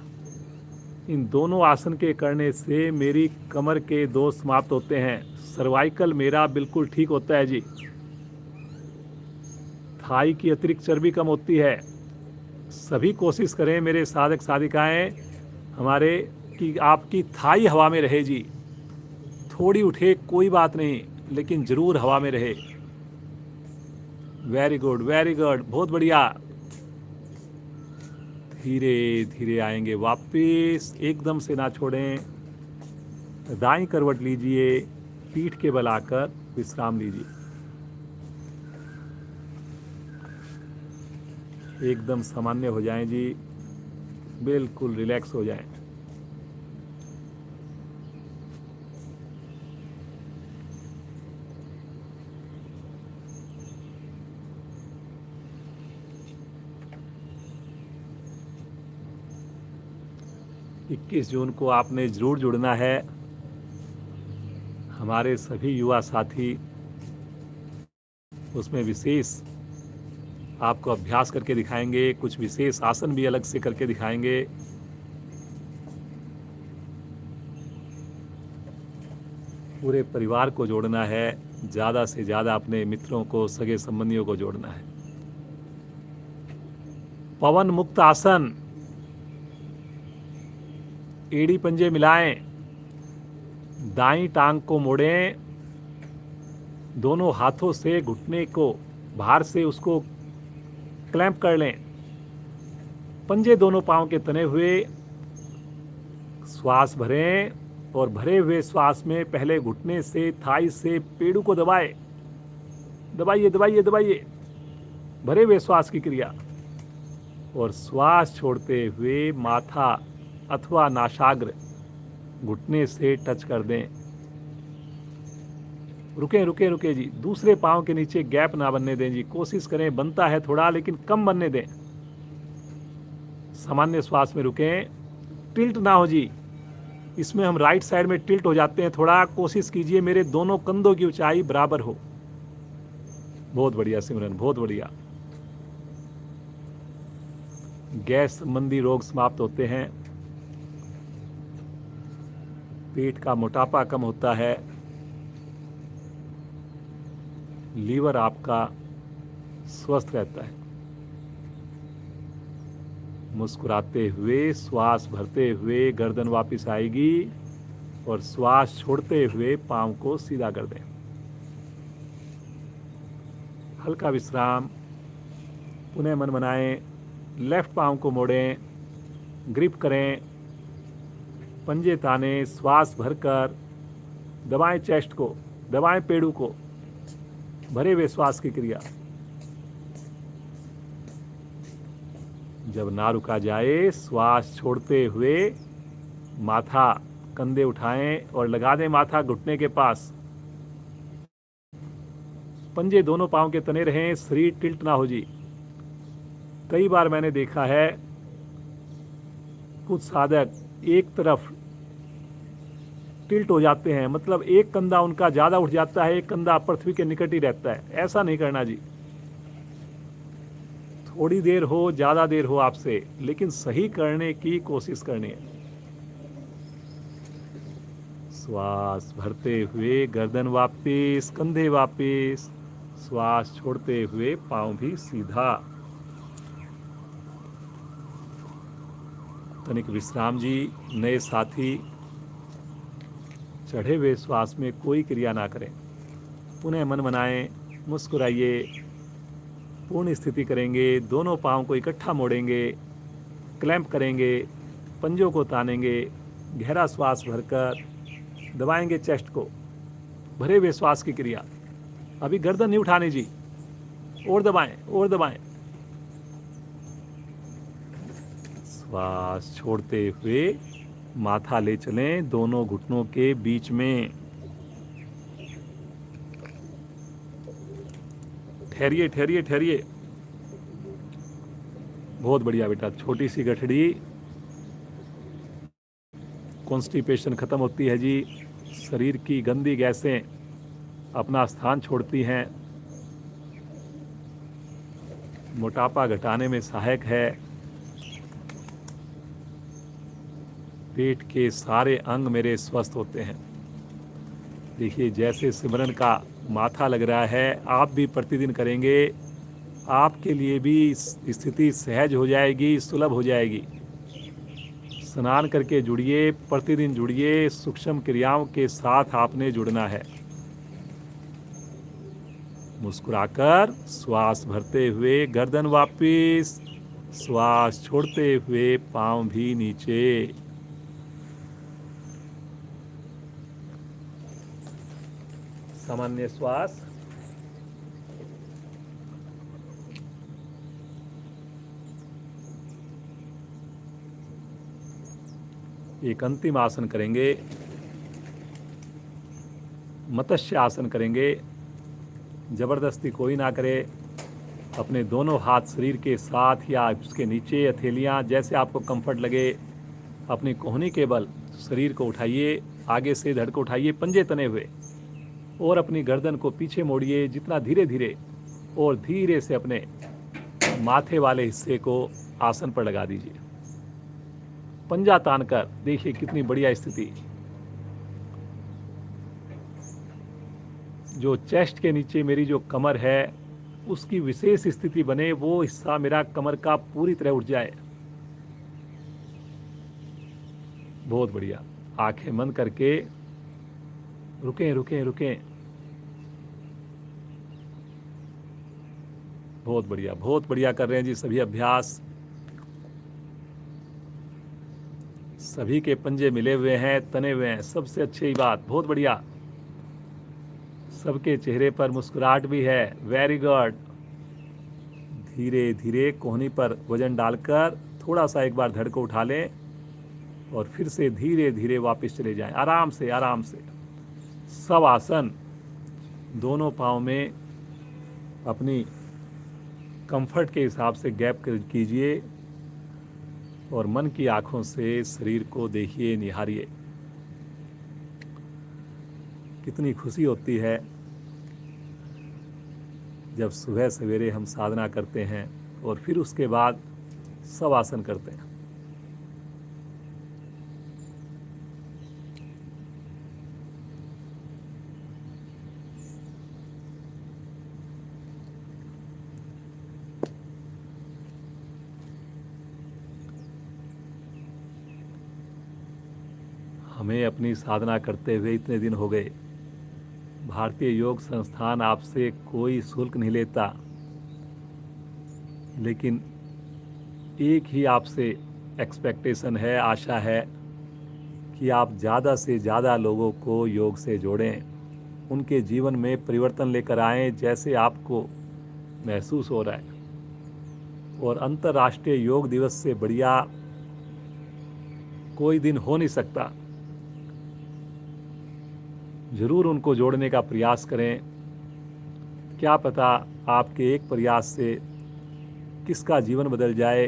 इन दोनों आसन के करने से मेरी कमर के दोष समाप्त होते हैं। सर्वाइकल मेरा बिल्कुल ठीक होता है जी। थाई की अतिरिक्त चर्बी कम होती है। सभी कोशिश करें मेरे साधक साधिकाएं हमारे कि आपकी थाई हवा में रहे जी। थोड़ी उठे कोई बात नहीं, लेकिन जरूर हवा में रहे। वेरी गुड, वेरी गुड, बहुत बढ़िया। धीरे धीरे आएंगे वापस, एकदम से ना छोड़ें। दाईं करवट लीजिए, पीठ के बल आकर विश्राम लीजिए। एकदम सामान्य हो जाएं जी, बिल्कुल रिलैक्स हो जाएं। इक्कीस जून को आपने जरूर जुड़ना है। हमारे सभी युवा साथी उसमें विशेष आपको अभ्यास करके दिखाएंगे, कुछ विशेष आसन भी अलग से करके दिखाएंगे। पूरे परिवार को जोड़ना है, ज़्यादा से ज़्यादा अपने मित्रों को, सगे संबंधियों को जोड़ना है। पवन मुक्त आसन, एड़ी पंजे मिलाएं, दाईं टांग को मोड़ें, दोनों हाथों से घुटने को बाहर से उसको क्लैंप कर लें। पंजे दोनों पांव के तने हुए। श्वास भरें और भरे हुए श्वास में पहले घुटने से, थाई से पेड़ू को दबाएं। दबाइए दबाइए दबाइए, भरे हुए श्वास की क्रिया। और श्वास छोड़ते हुए माथा अथवा नासाग्र घुटने से टच कर दें। रुके रुके रुके जी, दूसरे पांव के नीचे गैप ना बनने दें जी, कोशिश करें, बनता है थोड़ा लेकिन कम बनने दें। सामान्य श्वास में रुकें, टिल्ट ना हो जी, इसमें हम राइट साइड में टिल्ट हो जाते हैं, थोड़ा कोशिश कीजिए मेरे दोनों कंधों की ऊंचाई बराबर हो। बहुत बढ़िया सिमरन, बहुत बढ़िया। गैस संबंधी रोग समाप्त होते हैं, पेट का मोटापा कम होता है, लीवर आपका स्वस्थ रहता है। मुस्कुराते हुए, श्वास भरते हुए गर्दन वापस आएगी और श्वास छोड़ते हुए पांव को सीधा कर दें। हल्का विश्राम, पुनः मन बनाएं, लेफ्ट पांव को मोड़ें, ग्रिप करें, पंजे ताने, श्वास भरकर दबाएं चेस्ट को, दबाएं पेड़ू को, भरे हुए श्वास की क्रिया। जब ना रुका जाए, श्वास छोड़ते हुए माथा, कंधे उठाएं और लगा दें माथा घुटने के पास। पंजे दोनों पांव के तने रहें, शरीर टिल्ट ना हो जी। कई बार मैंने देखा है कुछ साधक एक तरफ टिल्ट हो जाते हैं, मतलब एक कंधा उनका ज्यादा उठ जाता है, एक कंधा पृथ्वी के निकट ही रहता है। ऐसा नहीं करना जी। थोड़ी देर हो, ज्यादा देर हो आपसे, लेकिन सही करने की कोशिश करनी है। श्वास भरते हुए गर्दन वापिस, कंधे वापिस, श्वास छोड़ते हुए पांव भी सीधा। तनिक विश्राम जी। नए साथी चढ़े हुए श्वास में कोई क्रिया ना करें, पुनः मन बनाएं, मुस्कुराइए, पूर्ण स्थिति करेंगे, दोनों पांव को इकट्ठा मोड़ेंगे, क्लैंप करेंगे, पंजों को तानेंगे, गहरा श्वास भरकर दबाएंगे चेस्ट को, भरे हुए श्वास की क्रिया। अभी गर्दन नहीं उठानी जी, और दबाएं और दबाएं। श्वास छोड़ते हुए माथा ले चलें दोनों घुटनों के बीच में। ठहरिए ठहरिए ठहरिए। बहुत बढ़िया बेटा। छोटी सी गठड़ी, कॉन्स्टिपेशन खत्म होती है जी, शरीर की गंदी गैसें अपना स्थान छोड़ती हैं, मोटापा घटाने में सहायक है, पेट के सारे अंग मेरे स्वस्थ होते हैं। देखिए जैसे सिमरन का माथा लग रहा है, आप भी प्रतिदिन करेंगे, आपके लिए भी स्थिति सहज हो जाएगी, सुलभ हो जाएगी। स्नान करके जुड़िए, प्रतिदिन जुड़िए, सूक्ष्म क्रियाओं के साथ आपने जुड़ना है। मुस्कुराकर श्वास भरते हुए गर्दन वापिस, श्वास छोड़ते हुए पांव भी नीचे। सामान्य श्वास। एक अंतिम आसन करेंगे, मत्स्य आसन करेंगे। जबरदस्ती कोई ना करे, अपने दोनों हाथ शरीर के साथ या उसके नीचे, हथेलियां जैसे आपको कंफर्ट लगे, अपनी कोहनी के बल शरीर को उठाइए, आगे से धड़ को उठाइए, पंजे तने हुए, और अपनी गर्दन को पीछे मोड़िए जितना धीरे धीरे, और धीरे से अपने माथे वाले हिस्से को आसन पर लगा दीजिए। पंजा तानकर देखिए कितनी बढ़िया स्थिति। जो चेस्ट के नीचे मेरी जो कमर है उसकी विशेष स्थिति बने, वो हिस्सा मेरा कमर का पूरी तरह उठ जाए। बहुत बढ़िया। आंखें बंद करके रुकें रुकें रुकें। बहुत बढ़िया, बहुत बढ़िया कर रहे हैं जी सभी अभ्यास। सभी के पंजे मिले हुए हैं, तने हुए हैं, सबसे अच्छी बात। बहुत बढ़िया। सबके चेहरे पर मुस्कुराहट भी है। Very good. धीरे धीरे कोहनी पर वजन डालकर थोड़ा सा एक बार धड़ को उठा लें और फिर से धीरे धीरे वापस चले जाएं, आराम से आराम से। सब आसन दोनों पाँव में अपनी कंफर्ट के हिसाब से गैप कीजिए और मन की आंखों से शरीर को देखिए, निहारिए। कितनी खुशी होती है जब सुबह सवेरे हम साधना करते हैं और फिर उसके बाद सब आसन करते हैं। हमें अपनी साधना करते हुए इतने दिन हो गए। भारतीय योग संस्थान आपसे कोई शुल्क नहीं लेता, लेकिन एक ही आपसे एक्सपेक्टेशन है, आशा है कि आप ज़्यादा से ज़्यादा लोगों को योग से जोड़ें, उनके जीवन में परिवर्तन लेकर आएं जैसे आपको महसूस हो रहा है। और अंतर्राष्ट्रीय योग दिवस से बढ़िया कोई दिन हो नहीं सकता। ज़रूर उनको जोड़ने का प्रयास करें। क्या पता आपके एक प्रयास से किसका जीवन बदल जाए।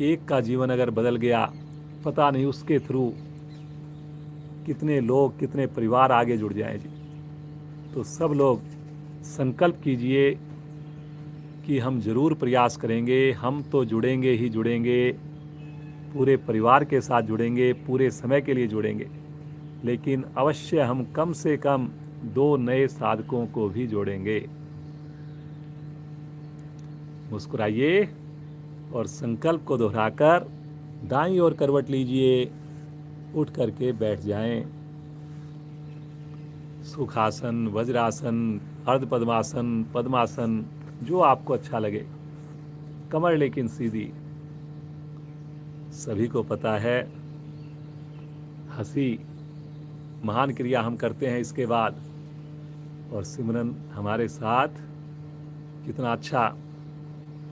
एक का जीवन अगर बदल गया, पता नहीं उसके थ्रू कितने लोग, कितने परिवार आगे जुड़ जाएं जी। तो सब लोग संकल्प कीजिए कि हम ज़रूर प्रयास करेंगे, हम तो जुड़ेंगे ही जुड़ेंगे, पूरे परिवार के साथ जुड़ेंगे, पूरे समय के लिए जुड़ेंगे, लेकिन अवश्य हम कम से कम 2 नए साधकों को भी जोड़ेंगे। मुस्कुराइए और संकल्प को दोहराकर दाईं ओर करवट लीजिए, उठ करके बैठ जाएं। सुखासन, वज्रासन, अर्ध पद्मासन, पद्मासन, जो आपको अच्छा लगे। कमर लेकिन सीधी। सभी को पता है हंसी महान क्रिया हम करते हैं इसके बाद, और सिमरन हमारे साथ कितना अच्छा।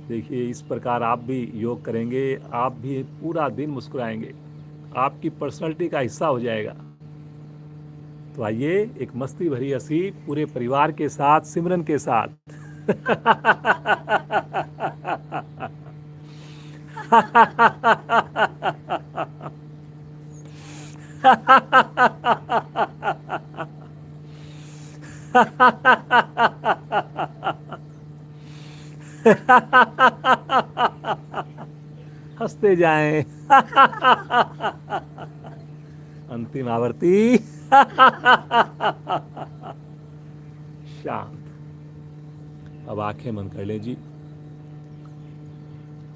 देखिए इस प्रकार आप भी योग करेंगे, आप भी पूरा दिन मुस्कुराएंगे, आपकी पर्सनालिटी का हिस्सा हो जाएगा। तो आइए एक मस्ती भरी हंसी पूरे परिवार के साथ, सिमरन के साथ। हंसते जाएं। अंतिम आवर्ती। शांत। अब आंखें बंद कर लें जी।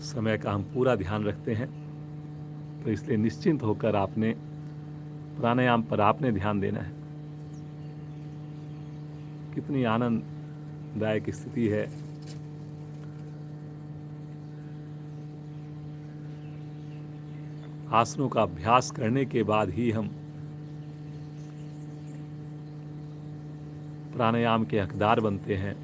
समय का हम पूरा ध्यान रखते हैं, तो इसलिए निश्चिंत होकर आपने प्राणायाम पर आपने ध्यान देना है। कितनी आनंददायक स्थिति है। आसनों का अभ्यास करने के बाद ही हम प्राणायाम के हकदार बनते हैं।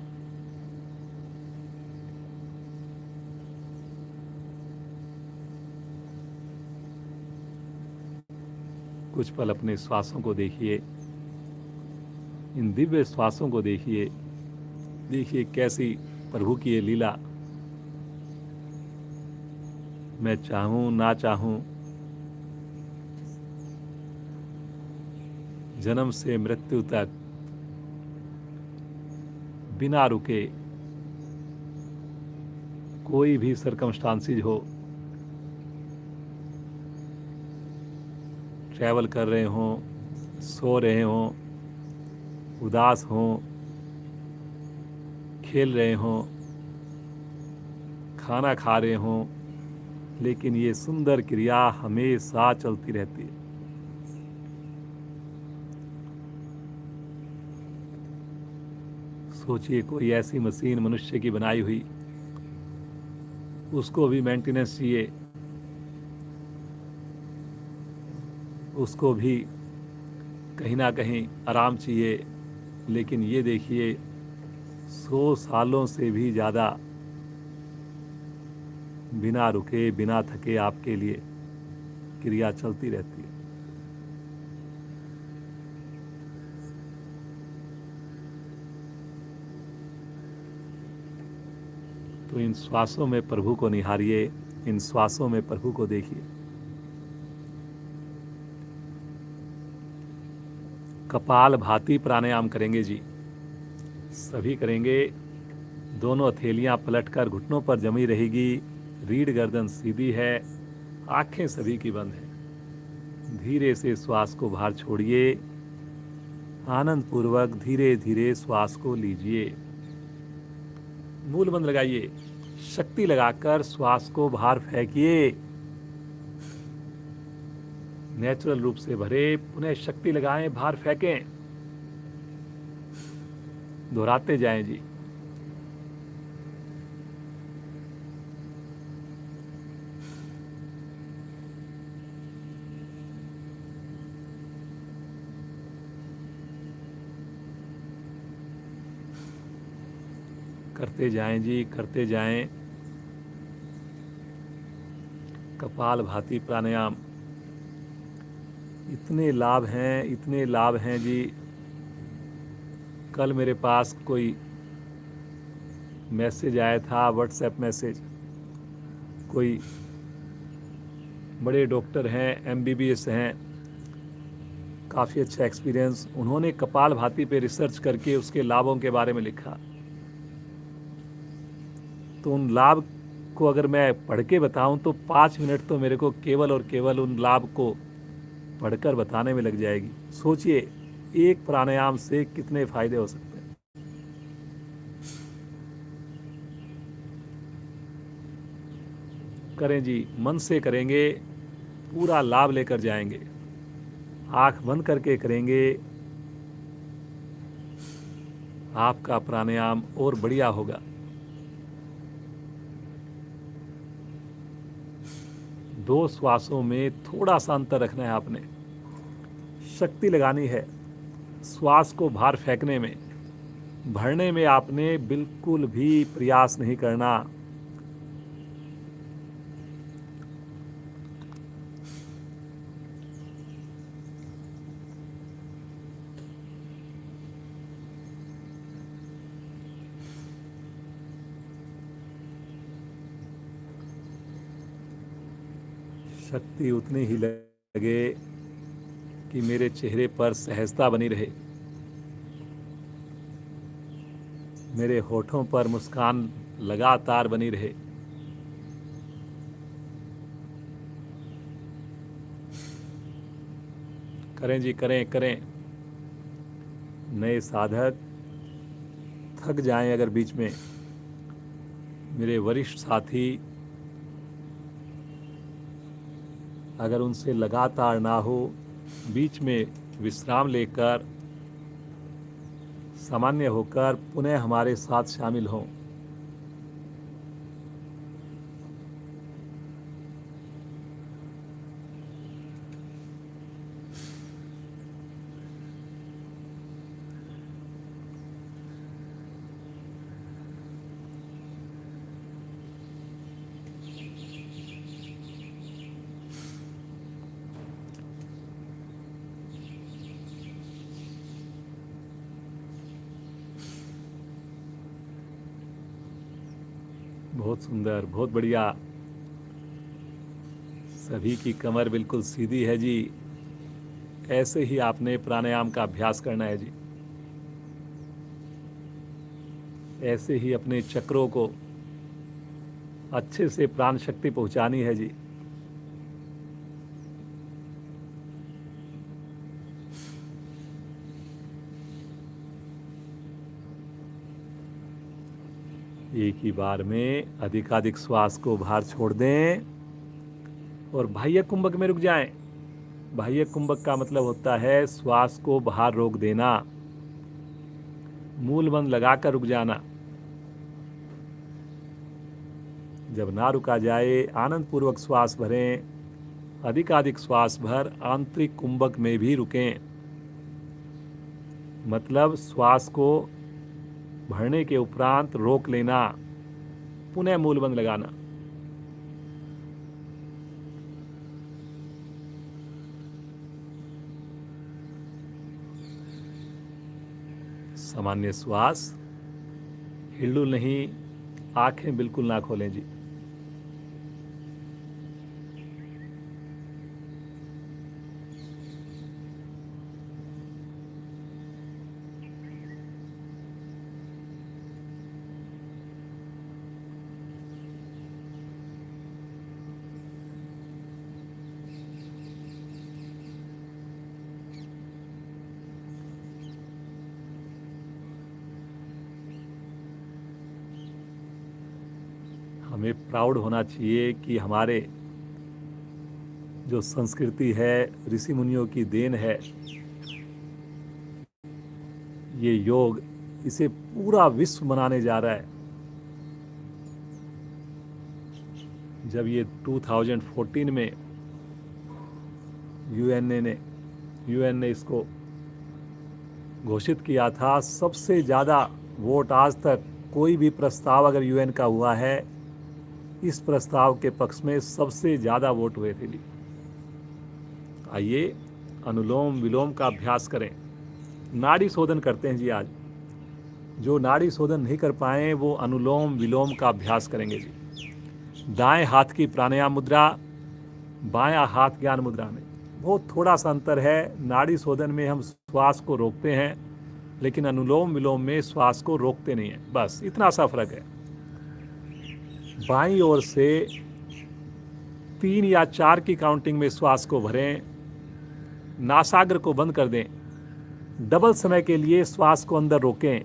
कुछ पल अपने श्वासों को देखिए, इन दिव्य श्वासों को देखिए। देखिए कैसी प्रभु की ये लीला। मैं चाहूं ना चाहूं, जन्म से मृत्यु तक बिना रुके, कोई भी सरकमस्टांसिस हो, ट्रैवल कर रहे हों, सो रहे हों, उदास हों, खेल रहे हों, खाना खा रहे हों, लेकिन ये सुंदर क्रिया हमेशा चलती रहती है। सोचिए कोई ऐसी मशीन मनुष्य की बनाई हुई, उसको भी मेंटेनेंस चाहिए, उसको भी कहीं ना कहीं आराम चाहिए, लेकिन ये देखिए 100 सालों से भी ज़्यादा बिना रुके बिना थके आपके लिए क्रिया चलती रहती है। तो इन श्वासों में प्रभु को निहारिए, इन श्वासों में प्रभु को देखिए। कपाल भाती प्राणायाम करेंगे जी, सभी करेंगे। दोनों हथेलियां पलटकर घुटनों पर जमी रहेगी, रीढ़ गर्दन सीधी है, आंखें सभी की बंद है। धीरे से श्वास को बाहर छोड़िए, आनंद पूर्वक धीरे धीरे श्वास को लीजिए। मूल बंद लगाइए, शक्ति लगाकर श्वास को बाहर फेंकिए। नेचुरल रूप से भरे, पुनः शक्ति लगाएं, बाहर फेंकें। दोहराते जाएं जी। करते जाएं जी, करते जाएं। कपाल भाती प्राणायाम, इतने लाभ हैं, इतने लाभ हैं जी। कल मेरे पास कोई मैसेज आया था, व्हाट्सएप मैसेज। कोई बड़े डॉक्टर हैं, एमबीबीएस हैं, काफ़ी अच्छा एक्सपीरियंस। उन्होंने कपाल भाती पे रिसर्च करके उसके लाभों के बारे में लिखा। तो उन लाभ को अगर मैं पढ़ के बताऊं तो 5 मिनट तो मेरे को केवल और केवल उन लाभ को पढ़कर बताने में लग जाएगी। सोचिए, एक प्राणायाम से कितने फायदे हो सकते हैं। करें जी, मन से करेंगे, पूरा लाभ लेकर जाएंगे। आंख बंद करके करेंगे, आपका प्राणायाम और बढ़िया होगा। दो श्वासों में थोड़ा सा अंतर रखना है आपने, शक्ति लगानी है श्वास को बाहर फेंकने में। भरने में आपने बिल्कुल भी प्रयास नहीं करना। शक्ति उतनी ही लगे कि मेरे चेहरे पर सहजता बनी रहे, मेरे होठों पर मुस्कान लगातार बनी रहे। करें जी, करें करें। नए साधक थक जाएं अगर बीच में, मेरे वरिष्ठ साथी अगर उनसे लगातार ना हो, बीच में विश्राम लेकर सामान्य होकर पुनः हमारे साथ शामिल हों। बहुत सुंदर, बहुत बढ़िया। सभी की कमर बिल्कुल सीधी है जी। ऐसे ही आपने प्राणायाम का अभ्यास करना है जी। ऐसे ही अपने चक्रों को अच्छे से प्राण शक्ति पहुंचानी है जी। एक ही बार में अधिकाधिक श्वास को बाहर छोड़ दें और बाह्य कुंभक में रुक जाएं। बाह्य कुंभक का मतलब होता है श्वास को बाहर रोक देना, मूल बंद लगाकर रुक जाना। जब ना रुका जाए, आनंद पूर्वक श्वास भरें, अधिकाधिक श्वास भर आंतरिक कुंभक में भी रुकें। मतलब श्वास को भरने के उपरांत रोक लेना, पुनः मूलबंद लगाना। सामान्य श्वास, हिलडुल नहीं, आंखें बिल्कुल ना खोलें जी। हमें प्राउड होना चाहिए कि हमारे जो संस्कृति है, ऋषि मुनियों की देन है, ये योग, इसे पूरा विश्व मनाने जा रहा है। जब ये 2014 में यूएन ने इसको घोषित किया था, सबसे ज़्यादा वोट आज तक कोई भी प्रस्ताव अगर यूएन का हुआ है, इस प्रस्ताव के पक्ष में सबसे ज़्यादा वोट हुए थे। आइए अनुलोम विलोम का अभ्यास करें। नाड़ी शोधन करते हैं जी। आज जो नाड़ी शोधन नहीं कर पाए वो अनुलोम विलोम का अभ्यास करेंगे जी। दाएं हाथ की प्राणायाम मुद्रा, बायां हाथ ज्ञान मुद्रा में बहुत थोड़ा सा अंतर है। नाड़ी शोधन में हम श्वास को रोकते हैं, लेकिन अनुलोम विलोम में श्वास को रोकते नहीं हैं। बस इतना सा फर्क है। बाईं ओर से 3 या 4 की काउंटिंग में श्वास को भरें, नासाग्र को बंद कर दें, डबल समय के लिए श्वास को अंदर रोकें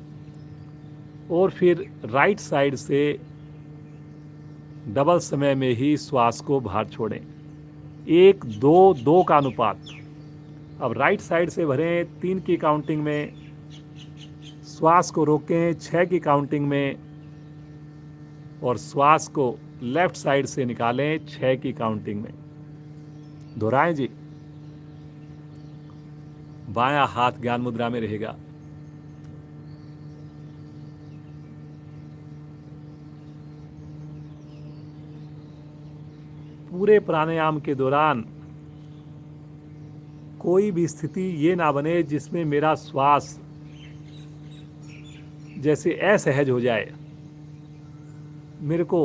और फिर राइट साइड से डबल समय में ही श्वास को बाहर छोड़ें। 1 2 2 का अनुपात। अब राइट साइड से भरें 3 की काउंटिंग में, श्वास को रोकें 6 की काउंटिंग में और श्वास को लेफ्ट साइड से निकालें 6 की काउंटिंग में। दोहराएं जी। बायां हाथ ज्ञान मुद्रा में रहेगा। पूरे प्राणायाम के दौरान कोई भी स्थिति ये ना बने जिसमें मेरा श्वास जैसे असहज हो जाए। मेरे को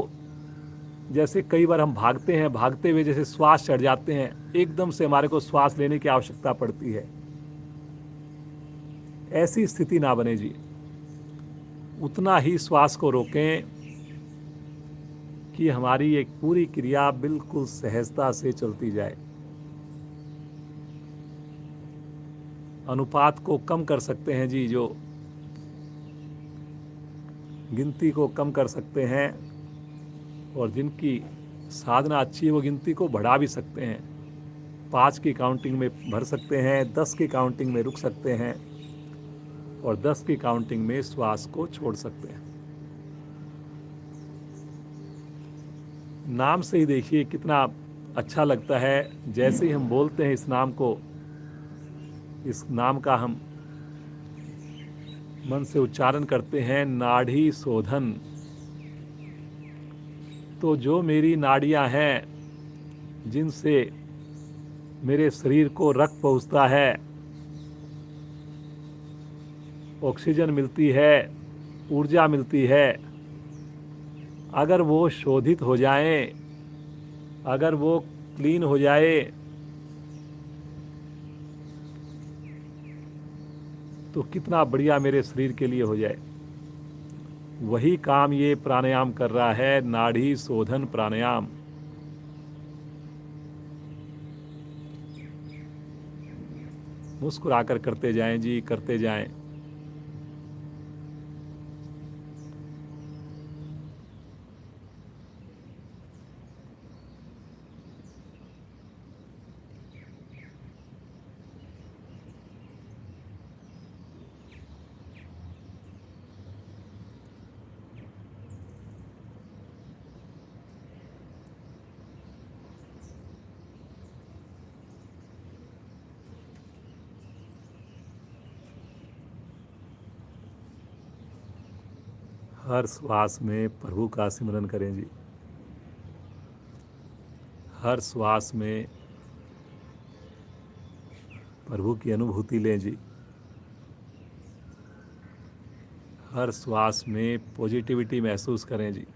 जैसे कई बार हम भागते हैं, भागते हुए जैसे श्वास चढ़ जाते हैं, एकदम से हमारे को श्वास लेने की आवश्यकता पड़ती है, ऐसी स्थिति ना बने जी। उतना ही श्वास को रोकें कि हमारी एक पूरी क्रिया बिल्कुल सहजता से चलती जाए। अनुपात को कम कर सकते हैं जी, जो गिनती को कम कर सकते हैं, और जिनकी साधना अच्छी है वो गिनती को बढ़ा भी सकते हैं। 5 की काउंटिंग में भर सकते हैं, 10 की काउंटिंग में रुक सकते हैं और 10 की काउंटिंग में श्वास को छोड़ सकते हैं। नाम से ही देखिए कितना अच्छा लगता है। जैसे ही हम बोलते हैं इस नाम को, इस नाम का हम मन से उच्चारण करते हैं, नाड़ी शोधन, तो जो मेरी नाड़ियां हैं, जिनसे मेरे शरीर को रक्त पहुंचता है, ऑक्सीजन मिलती है, ऊर्जा मिलती है, अगर वो शोधित हो जाएं, अगर वो क्लीन हो जाए, तो कितना बढ़िया मेरे शरीर के लिए हो जाए। वही काम ये प्राणायाम कर रहा है, नाड़ी शोधन प्राणायाम। मुस्कुराकर करते जाएं जी, करते जाएं। हर श्वास में प्रभु का सिमरन करें जी। हर श्वास में प्रभु की अनुभूति लें जी। हर श्वास में पॉजिटिविटी महसूस करें जी।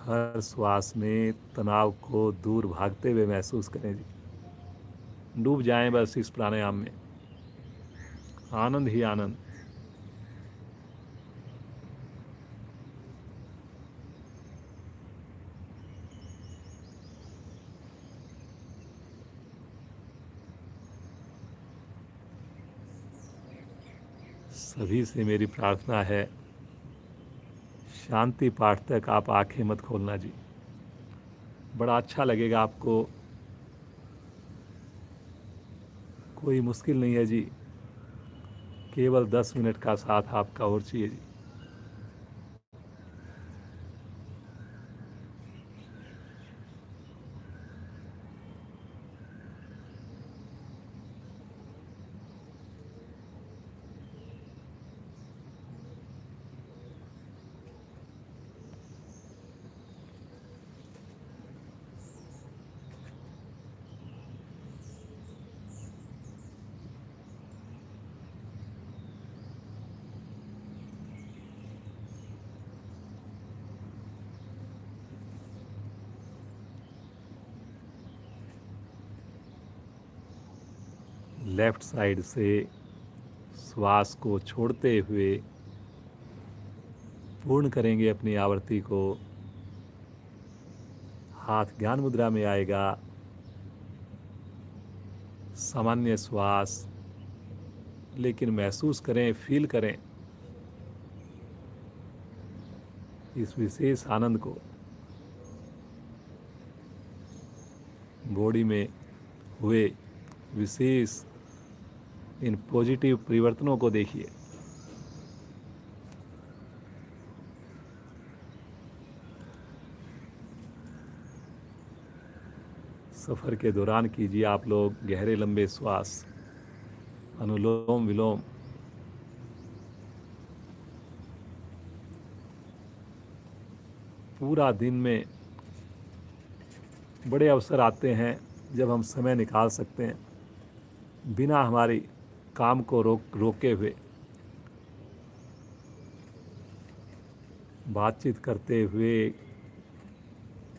हर श्वास में तनाव को दूर भागते हुए महसूस करें जी। डूब जाएं बस इस प्राणायाम में, आनंद ही आनंद। सभी से मेरी प्रार्थना है, शांति पाठ तक आप आंखें मत खोलना जी। बड़ा अच्छा लगेगा आपको, कोई मुश्किल नहीं है जी। केवल 10 मिनट का साथ आपका और चाहिए जी। लेफ्ट साइड से श्वास को छोड़ते हुए पूर्ण करेंगे अपनी आवृत्ति को। हाथ ज्ञान मुद्रा में आएगा। सामान्य श्वास, लेकिन महसूस करें, फील करें इस विशेष आनंद को। बॉडी में हुए विशेष इन पॉजिटिव परिवर्तनों को देखिए। सफ़र के दौरान कीजिए आप लोग गहरे लंबे श्वास, अनुलोम विलोम। पूरा दिन में बड़े अवसर आते हैं जब हम समय निकाल सकते हैं, बिना हमारी काम को रोके हुए बातचीत करते हुए,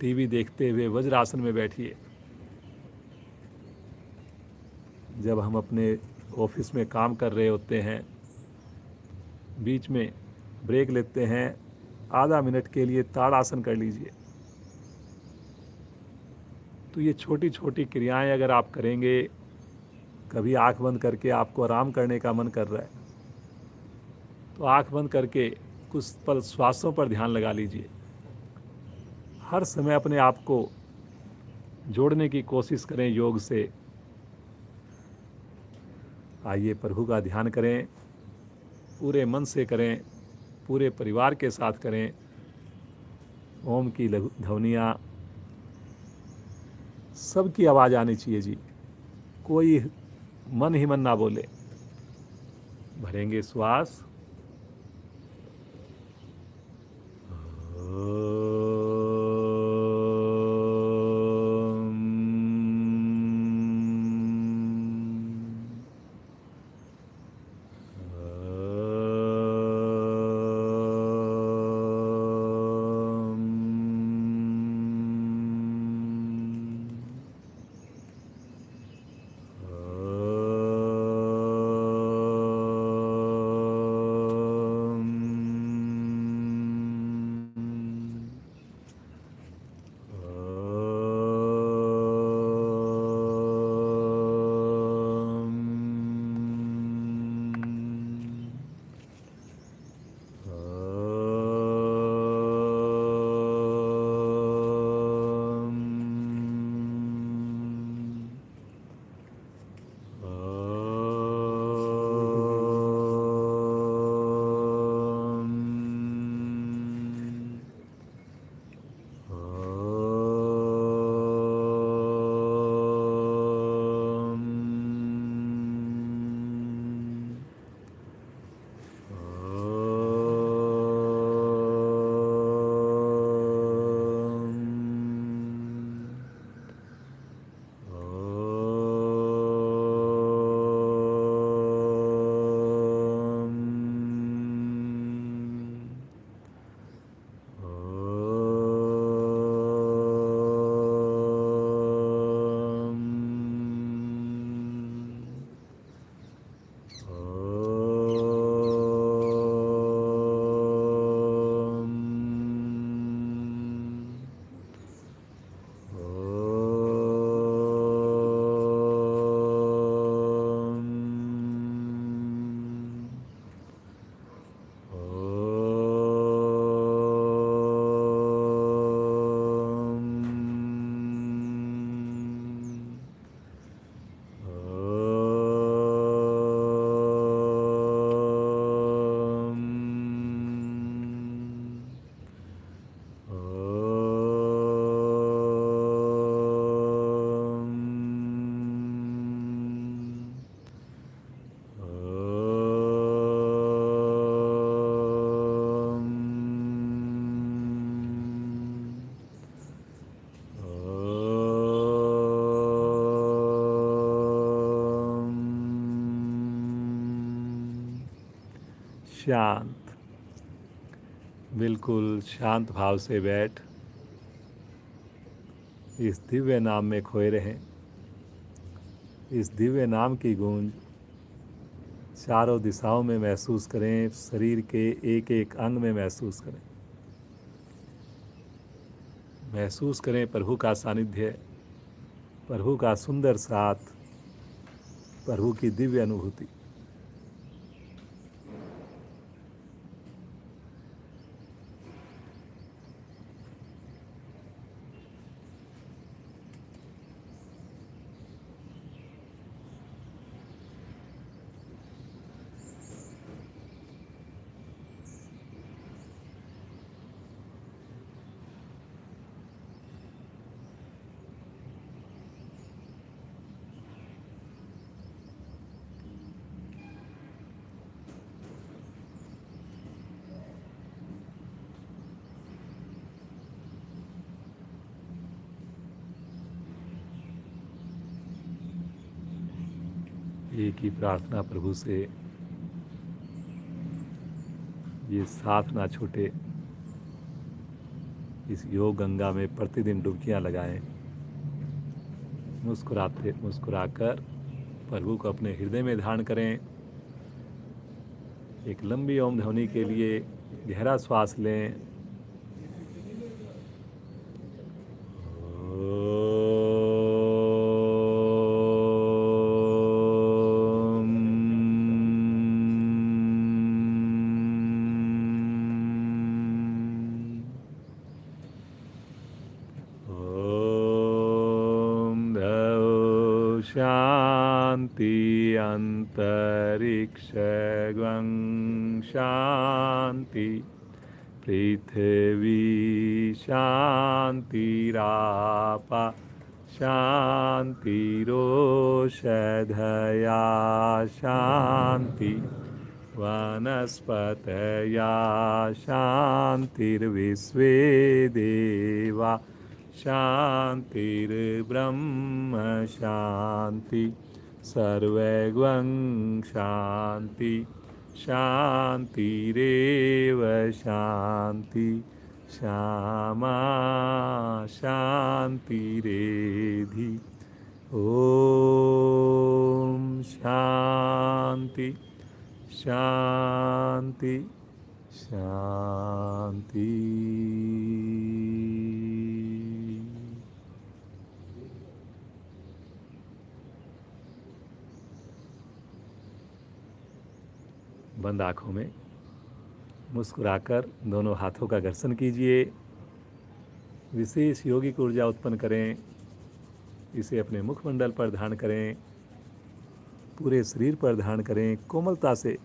टीवी देखते हुए वज्रासन में बैठिए। जब हम अपने ऑफिस में काम कर रहे होते हैं, बीच में ब्रेक लेते हैं, आधा मिनट के लिए ताड़ासन कर लीजिए। तो ये छोटी छोटी क्रियाएं अगर आप करेंगे, कभी आंख बंद करके आपको आराम करने का मन कर रहा है तो आंख बंद करके कुछ पल श्वासों पर ध्यान लगा लीजिए। हर समय अपने आप को जोड़ने की कोशिश करें योग से। आइए प्रभु का ध्यान करें, पूरे मन से करें, पूरे परिवार के साथ करें। ओम की ध्वनियाँ सबकी आवाज़ आनी चाहिए जी। कोई मन ही मन ना बोले। भरेंगे श्वास। शांत, बिल्कुल शांत भाव से बैठ इस दिव्य नाम में खोए रहें। इस दिव्य नाम की गूंज चारों दिशाओं में महसूस करें, शरीर के एक एक अंग में महसूस करें। महसूस करें प्रभु का सानिध्य, प्रभु का सुंदर साथ, प्रभु की दिव्य अनुभूति। एक ही प्रार्थना प्रभु से, ये साथ ना छूटे। इस योग गंगा में प्रतिदिन डुबकियां लगाएं। मुस्कुराते मुस्कुराकर प्रभु को अपने हृदय में धारण करें। एक लंबी ओम ध्वनि के लिए गहरा श्वास लें। शांति अंतरिक्षं शांति, पृथ्वी शांतिरापा शांतिरोषधया शांति, वनस्पतया शांतिर्विश्वे देवा शांतिर्ब्रह्म शांति, सर्वगं शांति शांतिरेव शांति, श्यामा शांतिरेधि। ओम शांति शांति शांति। बंद आँखों में मुस्कुराकर दोनों हाथों का घर्षण कीजिए। विशेष योगिक ऊर्जा उत्पन्न करें। इसे अपने मुखमंडल पर धारण करें, पूरे शरीर पर धारण करें। कोमलता से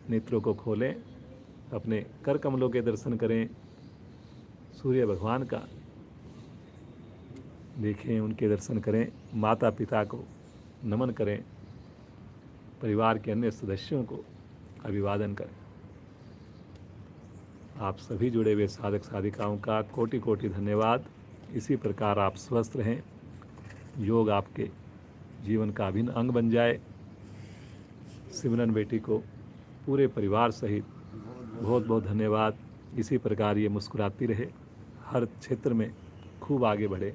नेत्रों को खोलें, अपने कर कमलों के दर्शन करें। सूर्य भगवान का देखें, उनके दर्शन करें। माता पिता को नमन करें। परिवार के अन्य सदस्यों को अभिवादन करें। आप सभी जुड़े हुए साधक साधिकाओं का कोटि कोटि धन्यवाद। इसी प्रकार आप स्वस्थ रहें, योग आपके जीवन का अभिन्न अंग बन जाए। सिमरन बेटी को पूरे परिवार सहित बहुत बहुत धन्यवाद। इसी प्रकार ये मुस्कुराती रहे, हर क्षेत्र में खूब आगे बढ़े,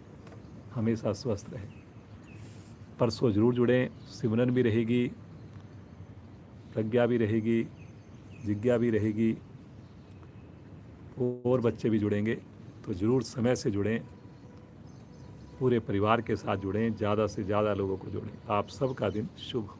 हमेशा स्वस्थ रहे। परसों जरूर जुड़ें, सिमरन भी रहेगी, प्रज्ञा भी रहेगी, जिज्ञा भी रहेगी, और बच्चे भी जुड़ेंगे। तो ज़रूर समय से जुड़ें, पूरे परिवार के साथ जुड़ें, ज़्यादा से ज़्यादा लोगों को जोड़ें। आप सबका दिन शुभ हो।